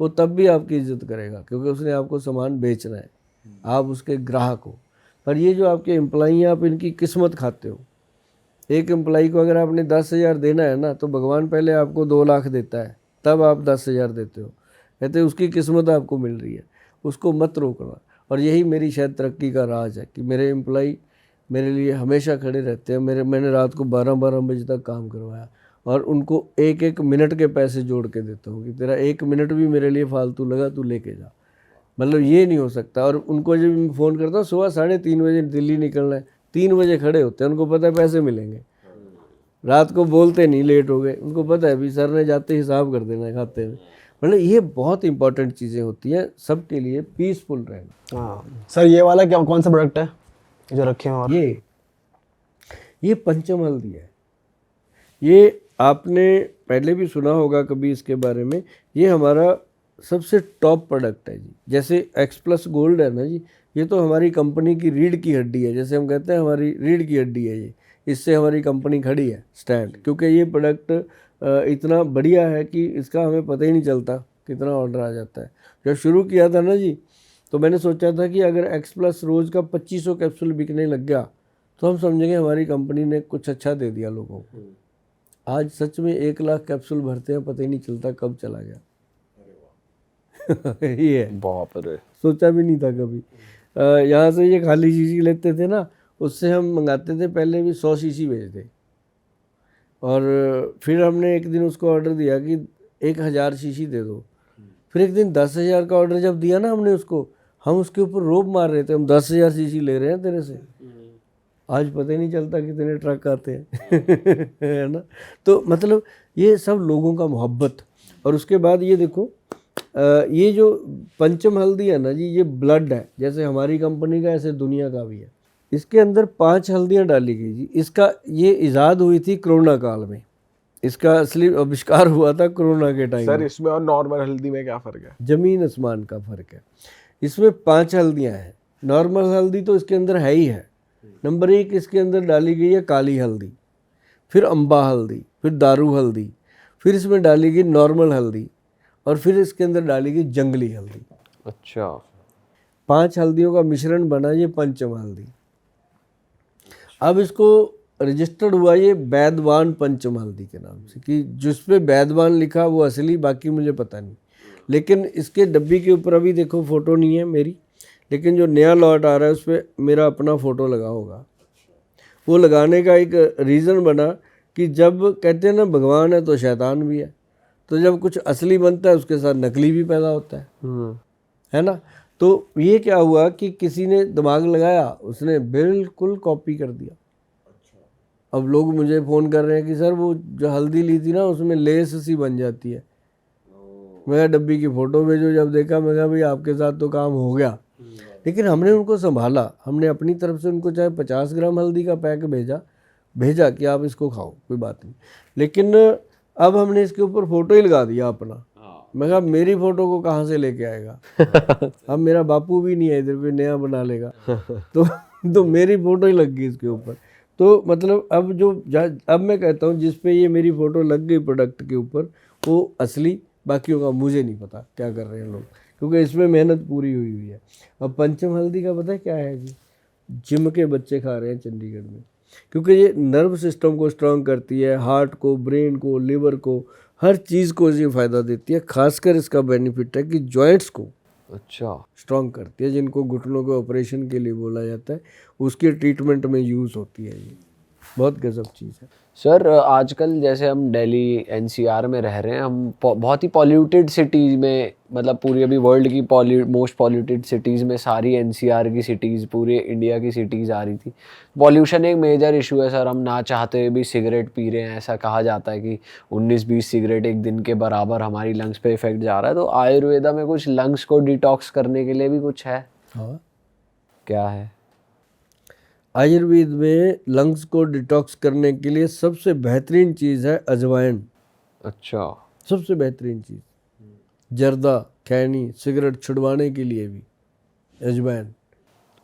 वो तब भी आपकी इज्जत करेगा, क्योंकि उसने आपको सामान बेचना है, आप उसके ग्राहक हो। पर ये जो आपके एम्प्लॉई हैं, आप इनकी किस्मत खाते हो। एक एम्प्लॉई को अगर आपने 10,000 देना है ना, तो भगवान पहले आपको 2 लाख देता है, तब आप 10,000 देते हो। कहते उसकी किस्मत आपको मिल रही है, उसको मत रोकना। और यही मेरी शायद तरक्की का राज है कि मेरे एम्प्लॉई मेरे लिए हमेशा खड़े रहते हैं। मैंने रात को 12-12 बजे तक काम करवाया, और उनको 1-1 मिनट के पैसे जोड़ के देता हूँ कि तेरा 1 मिनट भी मेरे लिए फालतू लगा, तू लेके जा। मतलब ये नहीं हो सकता। और उनको जब मैं फ़ोन करता हूँ, सुबह 3:30 बजे दिल्ली निकलना है, 3 बजे खड़े होते हैं, उनको पता है पैसे मिलेंगे, रात को बोलते नहीं लेट हो गए, उनको पता है भी सर ने जाते हिसाब कर देना है खाते में। मतलब ये बहुत इंपॉर्टेंट चीज़ें होती हैं सबके लिए, पीसफुल रहना। हाँ सर, ये वाला क्या, कौन सा प्रोडक्ट है जो रखे हैं? और ये पंचम हल्दी है, ये आपने पहले भी सुना होगा कभी इसके बारे में, ये हमारा सबसे टॉप प्रोडक्ट है जी। जैसे एक्स प्लस गोल्ड है ना जी, ये तो हमारी कंपनी की रीढ़ की हड्डी है, जैसे हम कहते हैं हमारी रीढ़ की हड्डी है ये, इससे हमारी कंपनी खड़ी है स्टैंड, क्योंकि ये प्रोडक्ट इतना बढ़िया है कि इसका हमें पता ही नहीं चलता कितना ऑर्डर आ जाता है। जब शुरू किया था ना जी, तो मैंने सोचा था कि अगर एक्स प्लस रोज़ का 2500 कैप्सूल बिकने लग गया तो हम समझेंगे हमारी कंपनी ने कुछ अच्छा दे दिया लोगों को। आज सच में 1 लाख कैप्सूल भरते हैं, पता ही नहीं चलता कब चला गया। ये है, बाप रे। सोचा भी नहीं था कभी। यहाँ से ये खाली शीशी लेते थे ना, उससे हम मंगाते थे पहले भी 100 शीशी भेजते, और फिर हमने एक दिन उसको ऑर्डर दिया कि 1000 शीशी दे दो। फिर एक दिन 10,000 का ऑर्डर जब दिया ना हमने उसको, हम उसके ऊपर रोब मार रहे थे, हम 10,000 शीशी ले रहे हैं तेरे से। आज पता ही नहीं चलता कितने ट्रक आते हैं है ना। तो मतलब ये सब लोगों का मोहब्बत। और उसके बाद ये देखो, ये जो पंचम हल्दी है ना जी, ये ब्लड है, जैसे हमारी कंपनी का ऐसे दुनिया का भी है। इसके अंदर 5 हल्दियाँ डाली गई जी। इसका ये इजाद हुई थी कोरोना काल में, इसका असली आविष्कार हुआ था कोरोना के टाइम सर में। इसमें और नॉर्मल हल्दी में क्या फ़र्क है? जमीन आसमान का फ़र्क है। इसमें 5 हल्दियाँ हैं। नॉर्मल हल्दी तो इसके अंदर है ही है। नंबर 1 इसके अंदर डाली गई है काली हल्दी, फिर अम्बा हल्दी, फिर दारू हल्दी, फिर इसमें डाली गई नॉर्मल हल्दी, और फिर इसके अंदर डाली गई जंगली हल्दी। अच्छा। 5 हल्दियों का मिश्रण बना ये पंचम हल्दी। अब इसको रजिस्टर्ड हुआ ये वैदवान पंचम हल्दी के नाम से, कि जिस पे वैदवान लिखा वो असली, बाकी मुझे पता नहीं। लेकिन इसके डब्बी के ऊपर अभी देखो फ़ोटो नहीं है मेरी, लेकिन जो नया लॉट आ रहा है उस पर मेरा अपना फ़ोटो लगा होगा। वो लगाने का एक रीज़न बना कि जब कहते हैं ना भगवान है तो शैतान भी है, तो जब कुछ असली बनता है उसके साथ नकली भी पैदा होता है ना। तो ये क्या हुआ कि किसी ने दिमाग लगाया, उसने बिल्कुल कॉपी कर दिया। अब लोग मुझे फ़ोन कर रहे हैं कि सर वो जो हल्दी ली थी ना उसमें लेस सी बन जाती है। मैं कहा डब्बी की फ़ोटो भेजो। जब देखा मैं कहा भाई आपके साथ तो काम हो गया। लेकिन हमने उनको संभाला, हमने अपनी तरफ से उनको चाहे 50 ग्राम हल्दी का पैक भेजा कि आप इसको खाओ, कोई बात नहीं। लेकिन अब हमने इसके ऊपर फ़ोटो ही लगा दिया अपना। मैं कहा मेरी फ़ोटो को कहाँ से लेके आएगा अब मेरा बापू भी नहीं है इधर, कोई नया बना लेगा तो मेरी फ़ोटो ही लग गई इसके ऊपर। तो मतलब अब मैं कहता हूँ जिस पे ये मेरी फ़ोटो लग गई प्रोडक्ट के ऊपर, वो असली, बाकियों का मुझे नहीं पता क्या कर रहे हैं लोग, क्योंकि इसमें मेहनत पूरी हुई है। अब पंचम हल्दी का पता है क्या है जी? जिम के बच्चे खा रहे हैं चंडीगढ़ में, क्योंकि ये नर्व सिस्टम को स्ट्रांग करती है, हार्ट को, ब्रेन को, लिवर को, हर चीज़ को ये फ़ायदा देती है। खासकर इसका बेनिफिट है कि जॉइंट्स को अच्छा। स्ट्रांग करती है, जिनको घुटनों के ऑपरेशन के लिए बोला जाता है, उसके ट्रीटमेंट में यूज़ होती है। ये बहुत गजब चीज़ है। सर आजकल जैसे हम दिल्ली एनसीआर में रह रहे हैं, हम बहुत ही पॉल्यूटेड सिटीज़ में, मतलब पूरी अभी वर्ल्ड की मोस्ट पॉल्यूटेड सिटीज़ में सारी एनसीआर की सिटीज़, पूरे इंडिया की सिटीज़ आ रही थी। पॉल्यूशन एक मेजर इशू है सर। हम ना चाहते हुए भी सिगरेट पी रहे हैं। ऐसा कहा जाता है कि 19-20 सिगरेट एक दिन के बराबर हमारी लंग्स पे इफेक्ट जा रहा है। तो आयुर्वेदा में कुछ लंग्स को डिटॉक्स करने के लिए भी कुछ है? हाँ, क्या है? आयुर्वेद में लंग्स को डिटॉक्स करने के लिए सबसे बेहतरीन चीज़ है अजवाइन। अच्छा। सबसे बेहतरीन चीज़, जर्दा, खैनी, सिगरेट छुड़वाने के लिए भी अजवाइन।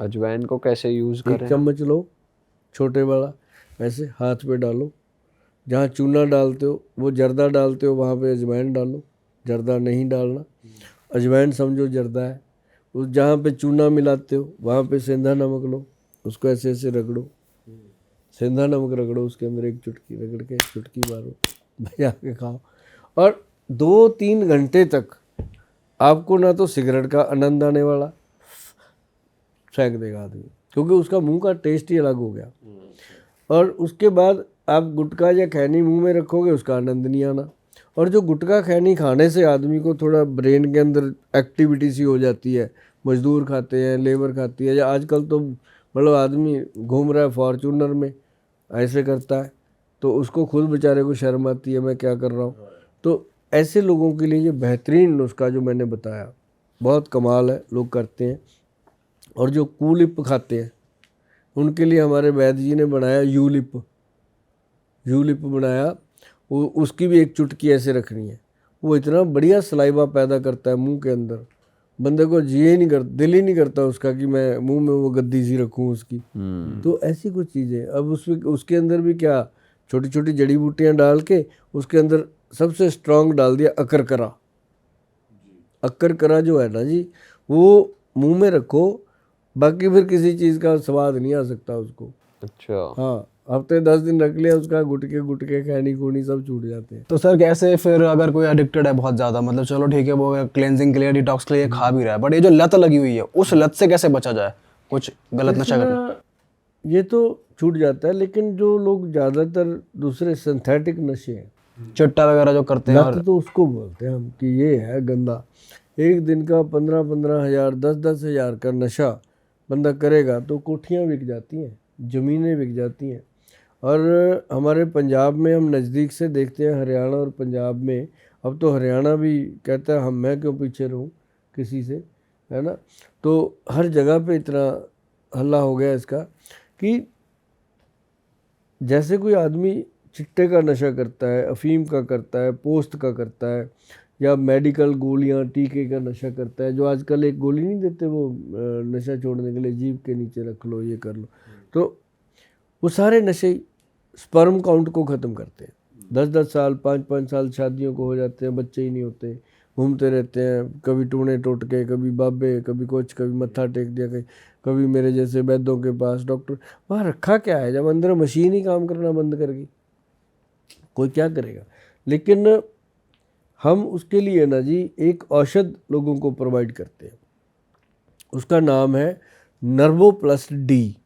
अजवाइन को कैसे यूज़ 1 करें? चम्मच लो, छोटे वाला, ऐसे हाथ पे डालो। जहाँ चूना डालते हो, वो जर्दा डालते हो, वहाँ पे अजवाइन डालो। जर्दा नहीं डालना, अजवाइन समझो जर्दा है। उस जहाँ पे चूना मिलाते हो वहाँ पे सेंधा नमक लो, उसको ऐसे ऐसे रगड़ो। सेंधा नमक रगड़ो, उसके अंदर एक चुटकी रगड़ के चुटकी मारो, बजा के खाओ। और 2-3 घंटे तक आपको ना तो सिगरेट का आनंद आने वाला, फेंक देगा आदमी, क्योंकि उसका मुंह का टेस्ट ही अलग हो गया। और उसके बाद आप गुटखा या खैनी मुंह में रखोगे, उसका आनंद नहीं आना। और जो गुटखा खैनी खाने से आदमी को थोड़ा ब्रेन के अंदर एक्टिविटी सी हो जाती है, मजदूर खाते हैं, लेबर खाती है, या आजकल तो मतलब आदमी घूम रहा है फॉर्चूनर में, ऐसे करता है, तो उसको खुद बेचारे को शर्म आती है मैं क्या कर रहा हूँ। तो ऐसे लोगों के लिए ये बेहतरीन नुस्खा जो मैंने बताया बहुत कमाल है, लोग करते हैं। और जो कूलिप खाते हैं उनके लिए हमारे वैद्य जी ने बनाया यूलिप बनाया, उसकी भी एक चुटकी ऐसे रखनी है। वो इतना बढ़िया सलाइवा पैदा करता है मुंह के अंदर, बंदे को दिल ही नहीं करता उसका कि मैं मुंह में वो गद्दी सी रखूं उसकी। तो ऐसी कुछ चीज़ें। अब उसके अंदर भी क्या, छोटी छोटी जड़ी बूटियां डाल के उसके अंदर सबसे स्ट्रांग डाल दिया अकरकरा। अकरकरा जो है ना जी, वो मुंह में रखो, बाकी फिर किसी चीज़ का स्वाद नहीं आ सकता उसको। अच्छा। हाँ, हफ्ते 10 दिन रख लिया, उसका गुटके खैनी खूनी सब छूट जाते हैं। तो सर कैसे फिर अगर कोई एडिक्टेड है बहुत ज़्यादा, मतलब चलो ठीक है वो क्लेंजिंग के लिए डिटॉक्स के लिए खा भी रहा है, बट ये जो लत लगी हुई है उस लत से कैसे बचा जाए? कुछ गलत नशा करना, ये तो छूट जाता है, लेकिन जो लोग ज़्यादातर दूसरे सिंथेटिक नशे हैं, चिट्टा वगैरह जो करते हैं, लत तो उसको बोलते हैं हम कि ये है गंदा। एक दिन का 15-15 हज़ार 10-10 हज़ार का नशा बंदा करेगा तो कोठियाँ बिक जाती हैं, ज़मीनें बिक जाती हैं। और हमारे पंजाब में हम नज़दीक से देखते हैं, हरियाणा और पंजाब में, अब तो हरियाणा भी कहता है मैं क्यों पीछे रहूं किसी से, है ना। तो हर जगह पे इतना हल्ला हो गया इसका कि जैसे कोई आदमी चिट्टे का नशा करता है, अफीम का करता है, पोस्त का करता है, या मेडिकल गोलियां टीके का नशा करता है, जो आजकल एक गोली नहीं देते वो नशा छोड़ने के लिए, जीभ के नीचे रख लो, ये कर लो, तो वो सारे नशे स्पर्म काउंट को ख़त्म करते हैं। 10-10 साल 5-5 साल शादियों को हो जाते हैं, बच्चे ही नहीं होते, घूमते रहते हैं, कभी टूने टोटके, कभी बाबे, कभी कुछ, कभी मत्था टेक दिया, कभी मेरे जैसे वैद्यों के पास। डॉक्टर वहाँ रखा क्या है जब अंदर मशीन ही काम करना बंद कर गई, कोई क्या करेगा। लेकिन हम उसके लिए ना जी एक औषध लोगों को प्रोवाइड करते हैं, उसका नाम है नर्वो प्लस डी।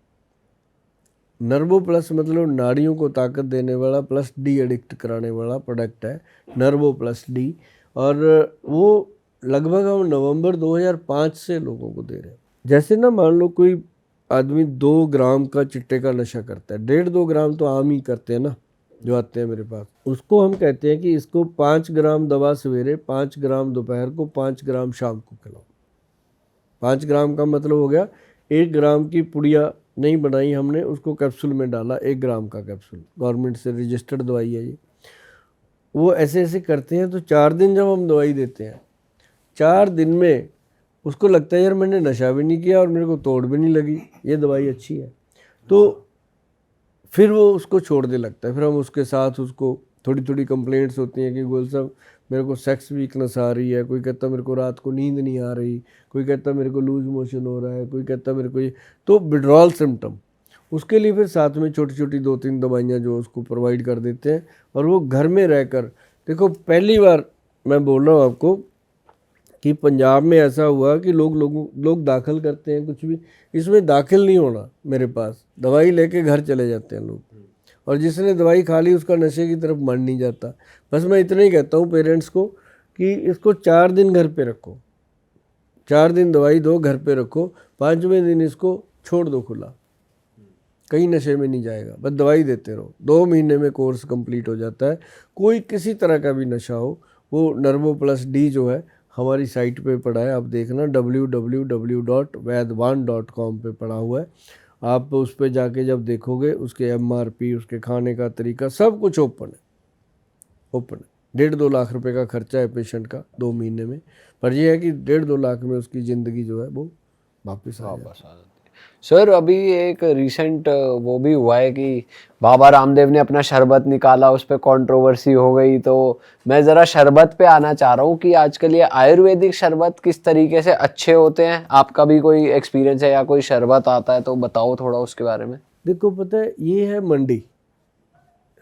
नर्वो प्लस मतलब नाड़ियों को ताकत देने वाला, प्लस डी एडिक्ट कराने वाला प्रोडक्ट है नर्वो प्लस डी। और वो लगभग हम नवंबर 2005 से लोगों को दे रहे हैं। जैसे ना मान लो कोई आदमी 2 ग्राम का चिट्टे का नशा करता है, 1.5-2 ग्राम तो आम ही करते हैं ना जो आते हैं मेरे पास, उसको हम कहते हैं कि इसको 5 ग्राम दवा सवेरे, 5 ग्राम दोपहर को, 5 ग्राम शाम को खिलाओ। 5 ग्राम का मतलब हो गया 1 ग्राम की पुड़िया नहीं बनाई हमने, उसको कैप्सूल में डाला, 1 ग्राम का कैप्सूल, गवर्नमेंट से रजिस्टर्ड दवाई है ये। वो ऐसे ऐसे करते हैं। तो 4 दिन जब हम दवाई देते हैं, 4 दिन में उसको लगता है यार मैंने नशा भी नहीं किया और मेरे को तोड़ भी नहीं लगी, ये दवाई अच्छी है, तो फिर वो उसको छोड़ने लगता है। फिर हम उसके साथ उसको थोड़ी थोड़ी कंप्लेंट्स होती हैं कि गोयल साहब मेरे को सेक्स वीकनेस आ रही है, कोई कहता मेरे को रात को नींद नहीं आ रही, कोई कहता मेरे को लूज मोशन हो रहा है, कोई कहता मेरे को ये, तो विड्रॉल सिम्टम, उसके लिए फिर साथ में छोटी छोटी 2-3 दवाइयाँ जो उसको प्रोवाइड कर देते हैं। और वो घर में रहकर, देखो पहली बार मैं बोल रहा हूँ आपको कि पंजाब में ऐसा हुआ कि लोग दाखिल करते हैं कुछ भी, इसमें दाखिल नहीं होना, मेरे पास दवाई लेके घर चले जाते हैं लोग, और जिसने दवाई खा ली उसका नशे की तरफ मन नहीं जाता। बस मैं इतना ही कहता हूँ पेरेंट्स को कि इसको 4 दिन घर पे रखो, 4 दिन दवाई दो, घर पे रखो, 5वें दिन इसको छोड़ दो खुला, कहीं नशे में नहीं जाएगा, बस दवाई देते रहो। 2 महीने में कोर्स कंप्लीट हो जाता है। कोई किसी तरह का भी नशा हो, वो नर्वो प्लस डी जो है हमारी साइट पे पड़ा है, आप देखना www.vaidwan.com पे पड़ा हुआ है। आप उस पर जाके जब देखोगे उसके MRP, उसके खाने का तरीका, सब कुछ ओपन है। 1.5-2 लाख रुपए का खर्चा है पेशेंट का 2 महीने में, पर यह है कि 1.5-2 लाख में उसकी ज़िंदगी जो है वो वापस आ जाती है। सर अभी एक रिसेंट वो भी हुआ है कि बाबा रामदेव ने अपना शरबत निकाला, उस पर कंट्रोवर्सी हो गई, तो मैं ज़रा शरबत पे आना चाह रहा हूँ कि आजकल ये आयुर्वेदिक शरबत किस तरीके से अच्छे होते हैं। आपका भी कोई एक्सपीरियंस है या कोई शरबत आता है तो बताओ थोड़ा उसके बारे में। देखो पता है ये है मंडी,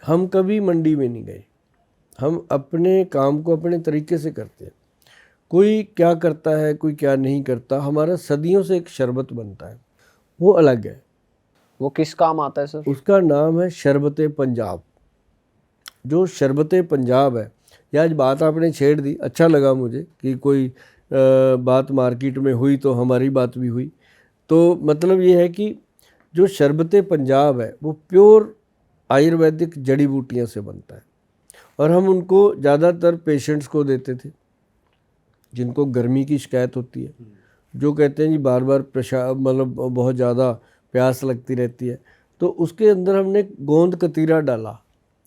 हम कभी मंडी में नहीं गए, हम अपने काम को अपने तरीके से करते हैं। कोई क्या करता है कोई क्या नहीं करता, हमारा सदियों से एक शरबत बनता है, वो अलग है। वो किस काम आता है सर? उसका नाम है शरबत पंजाब। जो शरबत पंजाब है, ये आज बात आपने छेड़ दी, अच्छा लगा मुझे कि कोई बात मार्केट में हुई तो हमारी बात भी हुई। तो मतलब ये है कि जो शरबत पंजाब है वो प्योर आयुर्वेदिक जड़ी बूटियों से बनता है, और हम उनको ज़्यादातर पेशेंट्स को देते थे जिनको गर्मी की शिकायत होती है, जो कहते हैं जी बार बार मतलब बहुत ज़्यादा प्यास लगती रहती है, तो उसके अंदर हमने गोंद कतीरा डाला,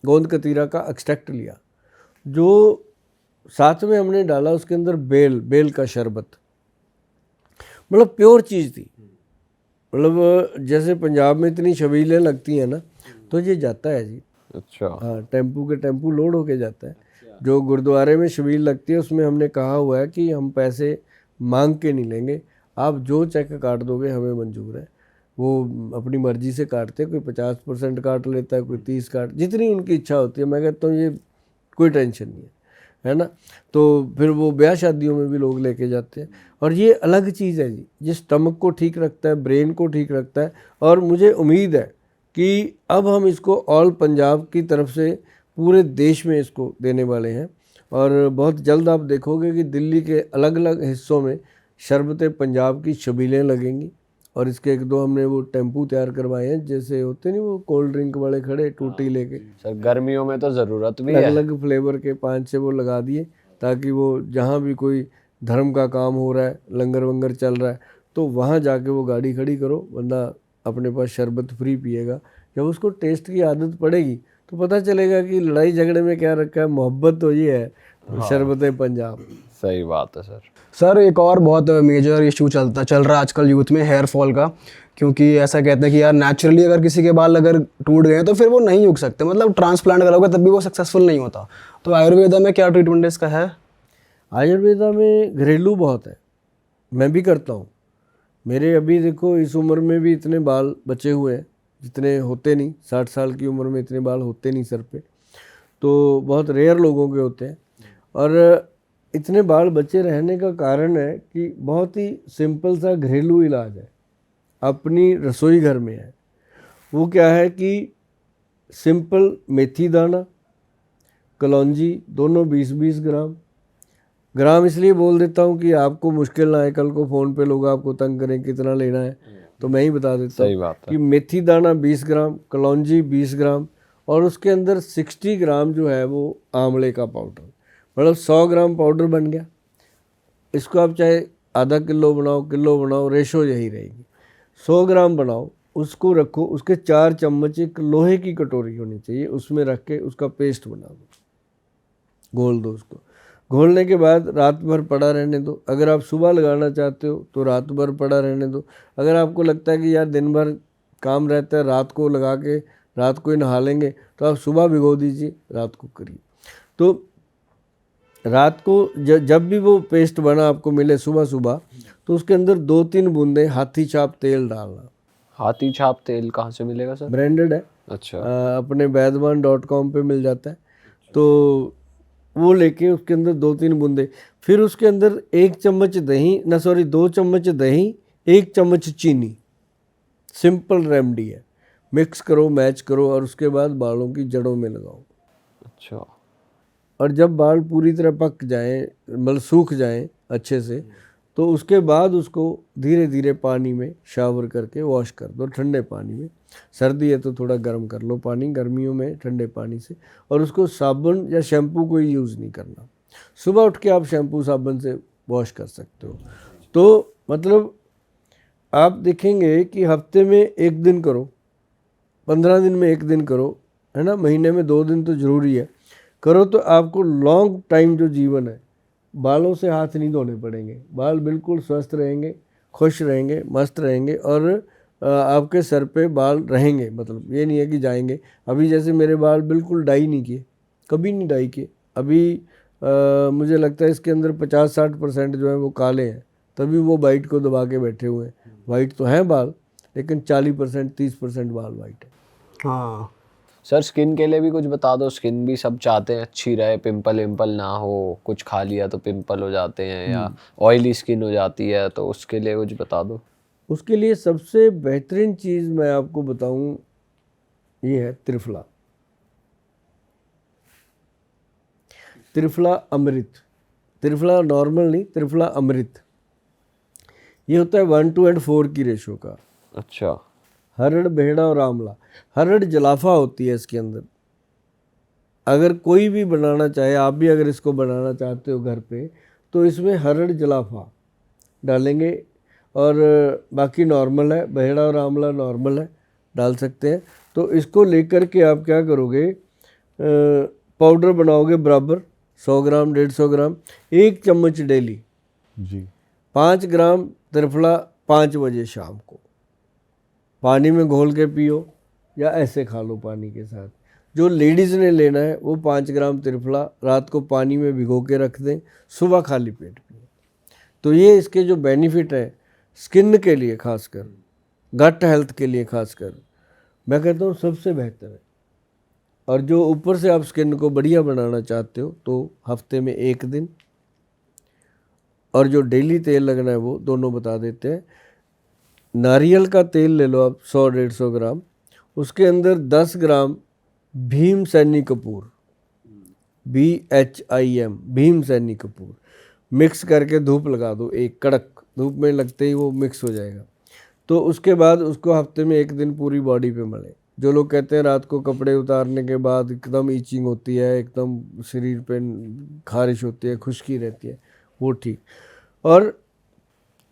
गोंद कतीरा का एक्सट्रैक्ट लिया, जो साथ में हमने डाला उसके अंदर बेल का शरबत, मतलब प्योर चीज़ थी। मतलब जैसे पंजाब में इतनी छबीलें लगती हैं ना, तो ये जाता है जी। अच्छा। हाँ, टेम्पू के टेम्पू लोड होके जाता है। जो गुरुद्वारे में छबील लगती है उसमें हमने कहा हुआ है कि हम पैसे मांग के नहीं लेंगे, आप जो चेक काट दोगे हमें मंजूर है। वो अपनी मर्जी से काटते हैं, कोई 50% काट लेता है, कोई 30 काट, जितनी उनकी इच्छा होती है। मैं कहता हूँ ये कोई टेंशन नहीं है ना। तो फिर वो ब्याह शादियों में भी लोग लेके जाते हैं, और ये अलग चीज़ है जी, ये स्टमक को ठीक रखता है, ब्रेन को ठीक रखता है। और मुझे उम्मीद है कि अब हम इसको ऑल पंजाब की तरफ से पूरे देश में इसको देने वाले हैं, और बहुत जल्द आप देखोगे कि दिल्ली के अलग अलग हिस्सों में शरबत पंजाब की छबीलें लगेंगी। और इसके एक दो हमने वो टेम्पू तैयार करवाए हैं, जैसे होते नहीं वो कोल्ड ड्रिंक वाले खड़े टूटी लेके, सर गर्मियों में तो ज़रूरत भी अलग है। अलग फ्लेवर के 5-6 वो लगा दिए, ताकि वो जहाँ भी कोई धर्म का काम हो रहा है, लंगर वंगर चल रहा है, तो वहाँ जाके वो गाड़ी खड़ी करो, बंदा अपने पास शरबत फ्री पिएगा। जब उसको टेस्ट की आदत पड़ेगी तो पता चलेगा कि लड़ाई झगड़े में क्या रखा है, मोहब्बत तो ये है शरबत पंजाब। सही बात है सर। सर एक और बहुत मेजर इशू चल रहा है आजकल यूथ में, हेयर फॉल का। क्योंकि ऐसा कहते हैं कि यार नेचुरली अगर किसी के बाल अगर टूट गए तो फिर वो नहीं उग सकते, मतलब ट्रांसप्लांट कराओगे तब भी वो सक्सेसफुल नहीं होता। तो आयुर्वेदा में क्या ट्रीटमेंट इसका है? आयुर्वेदा में घरेलू बहुत है, मैं भी करता हूँ। मेरे अभी देखो इस उम्र में भी इतने बाल बचे हुए हैं जितने होते नहीं, 60 साल की उम्र में इतने बाल होते नहीं सर पे, तो बहुत रेयर लोगों के होते हैं। और इतने बाल बचे रहने का कारण है कि बहुत ही सिंपल सा घरेलू इलाज है, अपनी रसोई घर में है। वो क्या है कि सिंपल मेथी दाना, कलौंजी, दोनों 20-20 ग्राम। ग्राम इसलिए बोल देता हूँ कि आपको मुश्किल ना आए, कल को फ़ोन पे लोग आपको तंग करें कितना लेना है, तो मैं ही बता देता सही हूँ बात है। कि मेथी दाना 20 ग्राम, कलौंजी 20 ग्राम, और उसके अंदर 60 ग्राम जो है वो आंवले का पाउडर, मतलब 100 ग्राम पाउडर बन गया। इसको आप चाहे आधा किलो बनाओ, रेशो यही रहेगी। 100 ग्राम बनाओ, उसको रखो, उसके 4 चम्मच एक लोहे की कटोरी होनी चाहिए, उसमें रख के उसका पेस्ट बना दो, घोल दो उसको। घोलने के बाद रात भर पड़ा रहने दो। अगर आप सुबह लगाना चाहते हो तो रात भर पड़ा रहने दो। अगर आपको लगता है कि यार दिन भर काम रहता है, रात को लगा के रात को ही नहा लेंगे, तो आप सुबह भिगो दीजिए, रात को करिए। तो रात को जब भी वो पेस्ट बना आपको मिले सुबह सुबह, तो उसके अंदर 2-3 बूंदे हाथी छाप तेल डालना। हाथी छाप तेल कहाँ से मिलेगा सर? ब्रांडेड है, अच्छा। अपने वैद्यवान.com पे मिल जाता है। तो वो लेके उसके अंदर 2-3 बूंदे, फिर उसके अंदर 1 चम्मच दही, 2 चम्मच दही, 1 चम्मच चीनी। सिंपल रेमेडी है, मिक्स करो, मैच करो, और उसके बाद बालों की जड़ों में लगाओ। अच्छा। और जब बाल पूरी तरह पक जाएं, मतलब सूख जाएं अच्छे से, तो उसके बाद उसको धीरे धीरे पानी में शावर करके वॉश कर दो, ठंडे पानी में। सर्दी है तो थोड़ा गर्म कर लो पानी, गर्मियों में ठंडे पानी से। और उसको साबुन या शैम्पू कोई यूज़ नहीं करना। सुबह उठ के आप शैम्पू साबुन से वॉश कर सकते हो। तो मतलब आप देखेंगे कि हफ्ते में 1 दिन करो, 15 दिन में 1 दिन करो, है ना, महीने में 2 दिन तो ज़रूरी है करो, तो आपको लॉन्ग टाइम जो जीवन है, बालों से हाथ नहीं धोने पड़ेंगे, बाल बिल्कुल स्वस्थ रहेंगे, खुश रहेंगे, मस्त रहेंगे, और आपके सर पे बाल रहेंगे। मतलब ये नहीं है कि जाएंगे। अभी जैसे मेरे बाल बिल्कुल डाई नहीं किए, कभी नहीं डाई किए। अभी मुझे लगता है इसके अंदर 50-60% जो है वो काले हैं, तभी वो वाइट को दबा के बैठे हुए हैं। वाइट तो हैं बाल, लेकिन 40% 30% बाल वाइट है। हाँ सर स्किन के लिए भी कुछ बता दो। स्किन भी सब चाहते हैं अच्छी रहे, पिंपल विम्पल ना हो, कुछ खा लिया तो पिंपल हो जाते हैं या ऑयली स्किन हो जाती है, तो उसके लिए कुछ बता दो। उसके लिए सबसे बेहतरीन चीज़ मैं आपको बताऊं, ये है त्रिफला। त्रिफला अमृत, त्रिफला नॉर्मल नहीं, त्रिफला अमृत। ये होता है 1:4 की रेशो का। अच्छा। हरड़, बेहड़ा और आंवला। हरड़ जलाफा होती है इसके अंदर। अगर कोई भी बनाना चाहे, आप भी अगर इसको बनाना चाहते हो घर पे, तो इसमें हरड़ जलाफा डालेंगे, और बाकी नॉर्मल है, बेहड़ा और आंवला नॉर्मल है, डाल सकते हैं। तो इसको लेकर के आप क्या करोगे, पाउडर बनाओगे बराबर 100 ग्राम 150 ग्राम, 1 चम्मच डेली, जी 5 ग्राम त्रिफला 5 बजे शाम को पानी में घोल के पियो या ऐसे खा लो पानी के साथ। जो लेडीज़ ने लेना है वो 5 ग्राम त्रिफला रात को पानी में भिगो के रख दें, सुबह खाली पेट पिए। तो ये इसके जो बेनिफिट है स्किन के लिए खासकर, गट हेल्थ के लिए खासकर, मैं कहता हूँ सबसे बेहतर है। और जो ऊपर से आप स्किन को बढ़िया बनाना चाहते हो तो हफ्ते में 1 दिन, और जो डेली तेल लगना है वो दोनों बता देते हैं। नारियल का तेल ले लो आप 100-150 ग्राम, उसके अंदर 10 ग्राम भीम सैनी कपूर, BHIM, भीम सैनी कपूर मिक्स करके धूप लगा दो, एक कड़क धूप में लगते ही वो मिक्स हो जाएगा। तो उसके बाद उसको हफ्ते में 1 दिन पूरी बॉडी पे मले। जो लोग कहते हैं रात को कपड़े उतारने के बाद एकदम ईचिंग होती है, एकदम शरीर पे खारिश होती है, खुश्की रहती है, वो ठीक। और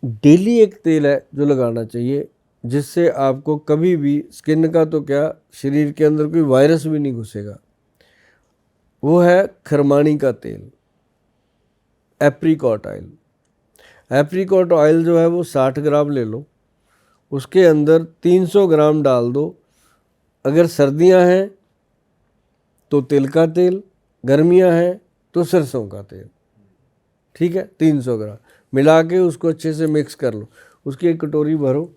डेली एक तेल है जो लगाना चाहिए जिससे आपको कभी भी स्किन का तो क्या शरीर के अंदर कोई वायरस भी नहीं घुसेगा, वो है खरमानी का तेल, एप्रीकॉट ऑयल। एप्रीकॉट ऑयल जो है वो 60 ग्राम ले लो, उसके अंदर 300 ग्राम डाल दो। अगर सर्दियां हैं तो तिल का तेल, गर्मियां हैं तो सरसों का तेल, ठीक है। 300 ग्राम मिला के उसको अच्छे से मिक्स कर लो, उसकी एक कटोरी भरो,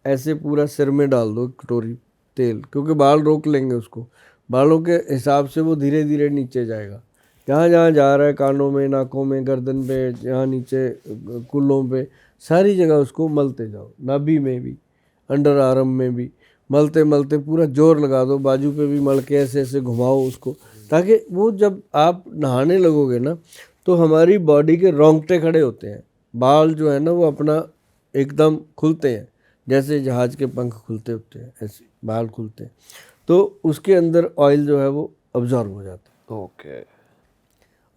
ऐसे पूरा सिर में डाल दो कटोरी तेल, क्योंकि बाल रोक लेंगे उसको, बालों के हिसाब से वो धीरे धीरे नीचे जाएगा। जहाँ जहाँ जा रहा है, कानों में, नाकों में, गर्दन पे, यहाँ नीचे कुल्लों पे, सारी जगह उसको मलते जाओ, नाभि में भी, अंडर आर्म में भी, मलते मलते पूरा जोर लगा दो, बाजू पे भी मल के ऐसे ऐसे घुमाओ उसको, ताकि वो जब आप नहाने लगोगे ना तो हमारी बॉडी के रोंगटे खड़े होते हैं, बाल जो है ना वो अपना एकदम खुलते हैं, जैसे जहाज के पंख खुलते होते हैं ऐसे बाल खुलते हैं। तो उसके अंदर ऑयल जो है वो अब्जॉर्ब हो जाता है। ओके।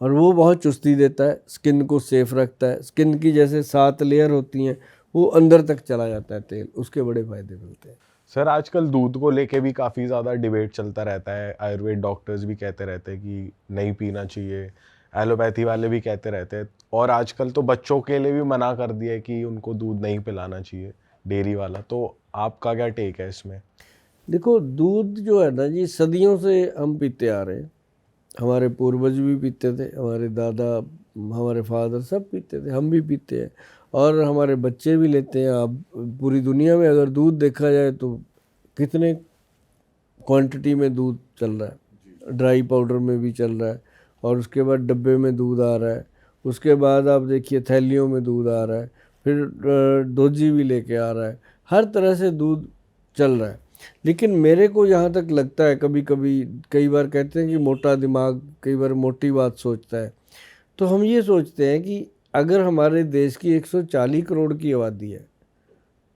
और वो बहुत चुस्ती देता है, स्किन को सेफ रखता है। स्किन की जैसे 7 लेयर होती हैं वो अंदर तक चला जाता है तेल, उसके बड़े फायदे मिलते हैं। सर आजकल दूध को लेके भी काफ़ी ज़्यादा डिबेट चलता रहता है। आयुर्वेद डॉक्टर्स भी कहते रहते हैं कि नहीं पीना चाहिए, एलोपैथी वाले भी कहते रहते हैं, और आजकल तो बच्चों के लिए भी मना कर दिया है कि उनको दूध नहीं पिलाना चाहिए डेयरी वाला। तो आपका क्या टेक है इसमें? देखो दूध जो है ना जी, सदियों से हम पीते आ रहे हैं, हमारे पूर्वज भी पीते थे, हमारे दादा, हमारे फादर सब पीते थे, हम भी पीते हैं और हमारे बच्चे भी लेते हैं। अब पूरी दुनिया में अगर दूध देखा जाए तो कितने क्वांटिटी में दूध चल रहा है, ड्राई पाउडर में भी चल रहा है, और उसके बाद डब्बे में दूध आ रहा है, उसके बाद आप देखिए थैलियों में दूध आ रहा है, फिर दोजी भी लेके आ रहा है, हर तरह से दूध चल रहा है। लेकिन मेरे को जहाँ तक लगता है, कभी कभी कई बार कहते हैं कि मोटा दिमाग कई बार मोटी बात सोचता है, तो हम ये सोचते हैं कि अगर हमारे देश की 140 करोड़ की आबादी है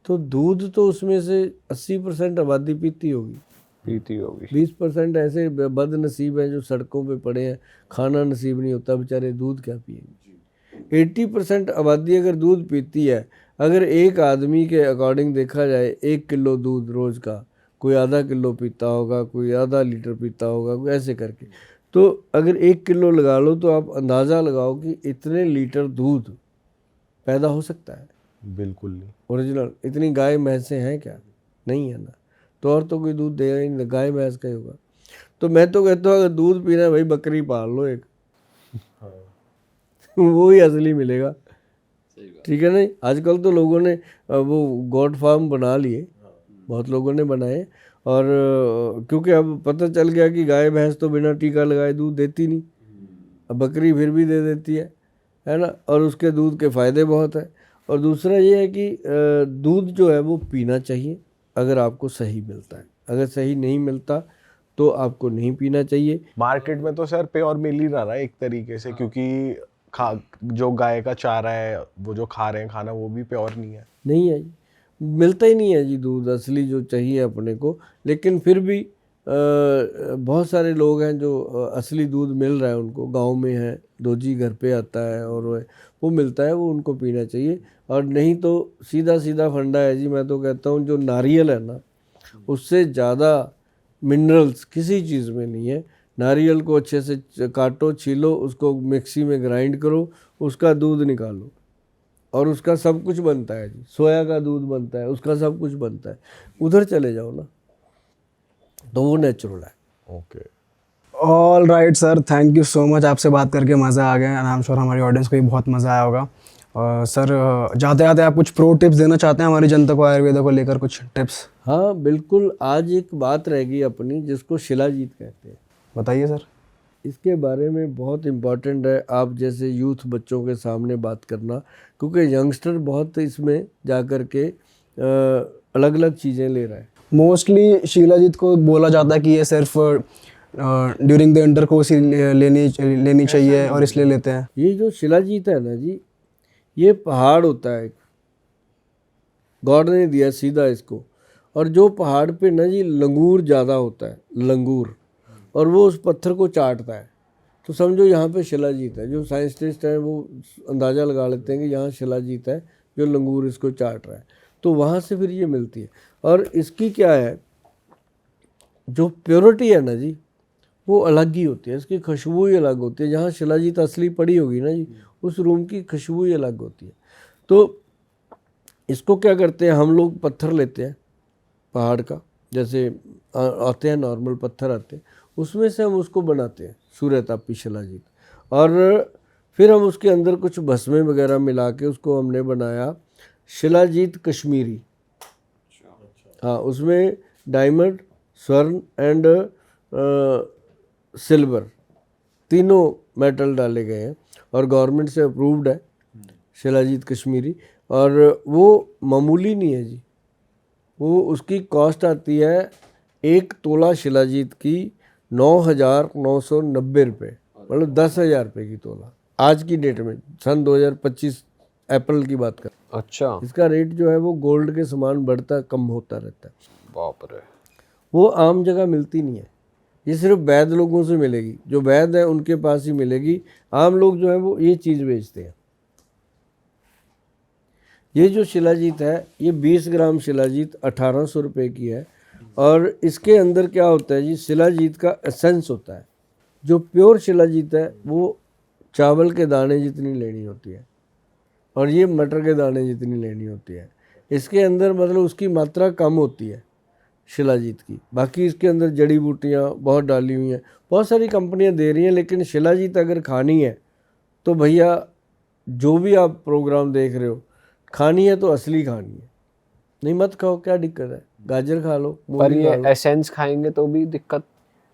तो दूध तो उसमें से 80% आबादी पीती होगी, 20% ऐसे बदनसीब हैं जो सड़कों पे पड़े हैं, खाना नसीब नहीं होता, बेचारे दूध क्या पिएंगे। 80% आबादी अगर दूध पीती है, अगर एक आदमी के अकॉर्डिंग देखा जाए 1 किलो दूध रोज़ का, कोई आधा किलो पीता होगा, कोई आधा लीटर पीता होगा, कोई ऐसे करके, तो अगर 1 किलो लगा लो तो आप अंदाज़ा लगाओ कि इतने लीटर दूध पैदा हो सकता है। बिल्कुल नहीं। ओरिजिनल इतनी गाय भैंसें हैं क्या? नहीं है ना, तो और तो कोई दूध देगा ही नहीं, गाय भैंस का ही होगा। तो मैं तो कहता हूँ अगर दूध पीना है भाई बकरी पाल लो एक, वो ही असली मिलेगा, ठीक है। नहीं आजकल तो लोगों ने वो गॉड फार्म बना लिए, बहुत लोगों ने बनाए, और क्योंकि अब पता चल गया कि गाय भैंस तो बिना टीका लगाए दूध देती नहीं, अब बकरी फिर भी दे देती है ना, और उसके दूध के फ़ायदे बहुत है। और दूसरा ये है कि दूध जो है वो पीना चाहिए अगर आपको सही मिलता है, अगर सही नहीं मिलता तो आपको नहीं पीना चाहिए। मार्केट में तो सर प्योर मिल ही रहा है एक तरीके से, क्योंकि जो गाय का चारा है वो जो खा रहे हैं खाना, वो भी प्योर नहीं है। नहीं है जी, मिलता ही नहीं है जी दूध असली जो चाहिए अपने को। लेकिन फिर भी बहुत सारे लोग हैं जो असली दूध मिल रहा है उनको, गांव में है, दोजी घर पे आता है और वो मिलता है, वो उनको पीना चाहिए। और नहीं तो सीधा सीधा फंडा है जी, मैं तो कहता हूँ जो नारियल है ना, उससे ज़्यादा मिनरल्स किसी चीज़ में नहीं है। नारियल को अच्छे से काटो, छीलो, उसको मिक्सी में ग्राइंड करो, उसका दूध निकालो और उसका सब कुछ बनता है जी। सोया का दूध बनता है, उसका सब कुछ बनता है। उधर चले जाओ ना, तो वो नेचुरल है। Okay, all right sir, thank you so much. आपसे बात करके मज़ा आ गया एंड आई एम श्योर हमारी ऑडियंस को भी बहुत मज़ा आया होगा। सर जाते जाते आप कुछ प्रो टिप्स देना चाहते हैं हमारी जनता को आयुर्वेदा को लेकर, कुछ टिप्स? हाँ बिल्कुल। आज एक बात रह गई अपनी जिसको शिलाजीत कहते हैं, बताइए सर। इसके बारे में बहुत इम्पोर्टेंट है आप जैसे यूथ बच्चों के सामने बात करना, क्योंकि यंगस्टर बहुत इसमें जा कर के अलग अलग चीज़ें ले रहा है। मोस्टली शिलाजीत को बोला जाता है कि ये सिर्फ ड्यूरिंग द इंटरकोर्स ही लेनी चाहिए और इसलिए लेते हैं। ये जो शिलाजीत है ना जी, ये पहाड़ होता है, गॉड ने दिया सीधा इसको, और जो पहाड़ पे ना जी लंगूर ज़्यादा होता है, लंगूर, और वो उस पत्थर को चाटता है, तो समझो यहाँ पे शिलाजीत है। जो साइंटिस्ट हैं वो अंदाज़ा लगा लेते हैं कि यहाँ शिलाजीत है जो लंगूर इसको चाट रहा है, तो वहाँ से फिर ये मिलती है। और इसकी क्या है, जो प्योरिटी है ना जी वो अलग ही होती है, इसकी खुशबू ही अलग होती है। जहाँ शिलाजीत असली पड़ी होगी ना जी, उस रूम की खुशबू ही अलग होती है। तो इसको क्या करते हैं हम लोग, पत्थर लेते हैं पहाड़ का, जैसे आते हैं नॉर्मल पत्थर आते हैं, उसमें से हम उसको बनाते हैं सूर्यतापी शिलाजीत, और फिर हम उसके अंदर कुछ भस्में वगैरह मिला के उसको हमने बनाया शिलाजीत कश्मीरी। हाँ, उसमें डायमंड, स्वर्ण एंड सिल्वर तीनों मेटल डाले गए हैं और गवर्नमेंट से अप्रूव्ड है शिलाजीत कश्मीरी। और वो मामूली नहीं है जी, वो उसकी कॉस्ट आती है 1 तोला शिलाजीत की 9,990 रुपये, मतलब 10,000 रुपये की तोला आज की डेट में, सन 2025 अप्रैल की बात कर। अच्छा, इसका रेट जो है वो गोल्ड के समान बढ़ता कम होता रहता है। बाप रे। वो आम जगह मिलती नहीं है, ये सिर्फ वैद लोगों से मिलेगी, जो वैद है उनके पास ही मिलेगी। आम लोग जो है वो ये चीज़ बेचते हैं। ये जो शिलाजीत है, ये 20 ग्राम शिलाजीत 1800 रुपये की है, और इसके अंदर क्या होता है जी, शिलाजीत का एसेंस होता है। जो प्योर शिलाजीत है वो चावल के दाने जितनी लेनी होती है, और ये मटर के दाने जितनी लेनी होती है। इसके अंदर मतलब उसकी मात्रा कम होती है शिलाजीत की। बाकी इसके अंदर जड़ी बूटियाँ बहुत डाली हुई हैं, बहुत सारी कंपनियां दे रही हैं, लेकिन शिलाजीत अगर खानी है तो भैया जो भी आप प्रोग्राम देख रहे हो, खानी है तो असली खानी है, नहीं मत खाओ, क्या दिक्कत है, गाजर खा लो, पर मूली ये खा लो, एसेंस खाएंगे तो भी दिक्कत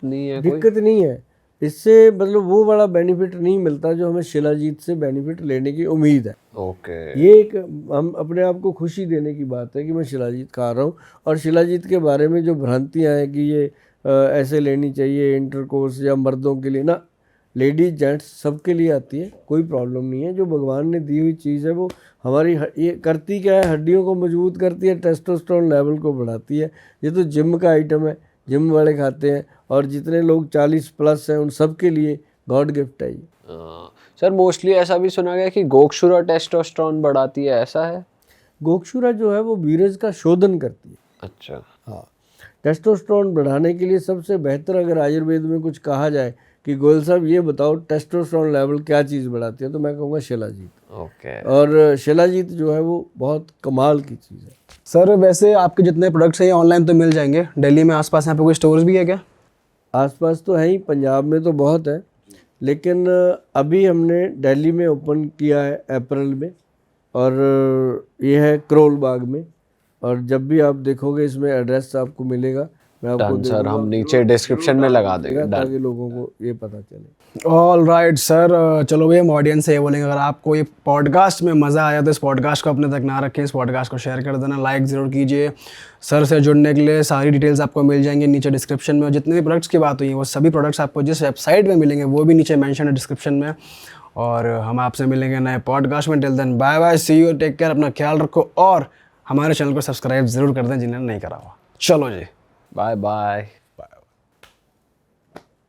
नहीं है कोई? दिक्कत नहीं है। इससे मतलब वो बड़ा बेनिफिट नहीं मिलता जो हमें शिलाजीत से बेनिफिट लेने की उम्मीद है। ओके, ये एक हम अपने आप को खुशी देने की बात है कि मैं शिलाजीत खा रहा हूँ। और शिलाजीत के बारे में जो भ्रांतियाँ हैं कि ये ऐसे लेनी चाहिए इंटरकोर्स या मर्दों के लिए, ना, लेडीज जेंट्स सबके लिए आती है, कोई प्रॉब्लम नहीं है। जो भगवान ने दी हुई चीज़ है वो हमारी ये करती क्या है, हड्डियों को मजबूत करती है, टेस्टोस्टेरोन लेवल को बढ़ाती है। ये तो जिम का आइटम है, जिम वाले खाते हैं, और जितने लोग 40 प्लस हैं उन सब के लिए गॉड गिफ्ट है ये। सर मोस्टली ऐसा भी सुना गया कि गोक्षुरा टेस्टोस्टेरोन बढ़ाती है, ऐसा है? गोक्षुरा जो है वो वीरज का शोधन करती है। अच्छा, हाँ, टेस्टोस्टेरोन बढ़ाने के लिए सबसे बेहतर अगर आयुर्वेद में कुछ कहा जाए कि गोयल साहब ये बताओ टेस्टोस्टेरोन लेवल क्या चीज़ बढ़ाती है, तो मैं कहूँगा शिलाजीत। ओके। और शिलाजीत जो है वो बहुत कमाल की चीज़ है। सर वैसे आपके जितने प्रोडक्ट्स हैं ऑनलाइन तो मिल जाएंगे, दिल्ली में आसपास यहाँ पे कोई स्टोर्स भी है क्या? आसपास तो है ही, पंजाब में तो बहुत है, लेकिन अभी हमने दिल्ली में ओपन किया है अप्रैल में, और ये है करोल बाग में। और जब भी आप देखोगे इसमें एड्रेस आपको मिलेगा, मैं आपको डन दे सर, दूंगा। हम नीचे डिस्क्रिप्शन में लगा देंगे। डन। ताकि लोगों को ये पता चले। ऑल राइट सर, चलो भैया हम ऑडियंस से ये बोलेंगे, अगर आपको ये पॉडकास्ट में मज़ा आया तो इस पॉडकास्ट को अपने तक ना रखें, इस पॉडकास्ट को शेयर कर देना, लाइक ज़रूर कीजिए। सर से जुड़ने के लिए सारी डिटेल्स आपको मिल जाएंगी नीचे डिस्क्रिप्शन में, और जितने भी प्रोडक्ट्स की बात हुई है वो सभी प्रोडक्ट्स आपको जिस वेबसाइट में मिलेंगे वो भी नीचे मेंशन है डिस्क्रिप्शन में। और हम आपसे मिलेंगे नए पॉडकास्ट में। Till then bye bye, see you, take care, अपना ख्याल रखो, और हमारे चैनल को सब्सक्राइब ज़रूर कर दें जिन्होंने नहीं करा हुआ। चलो जी, बाय बाय।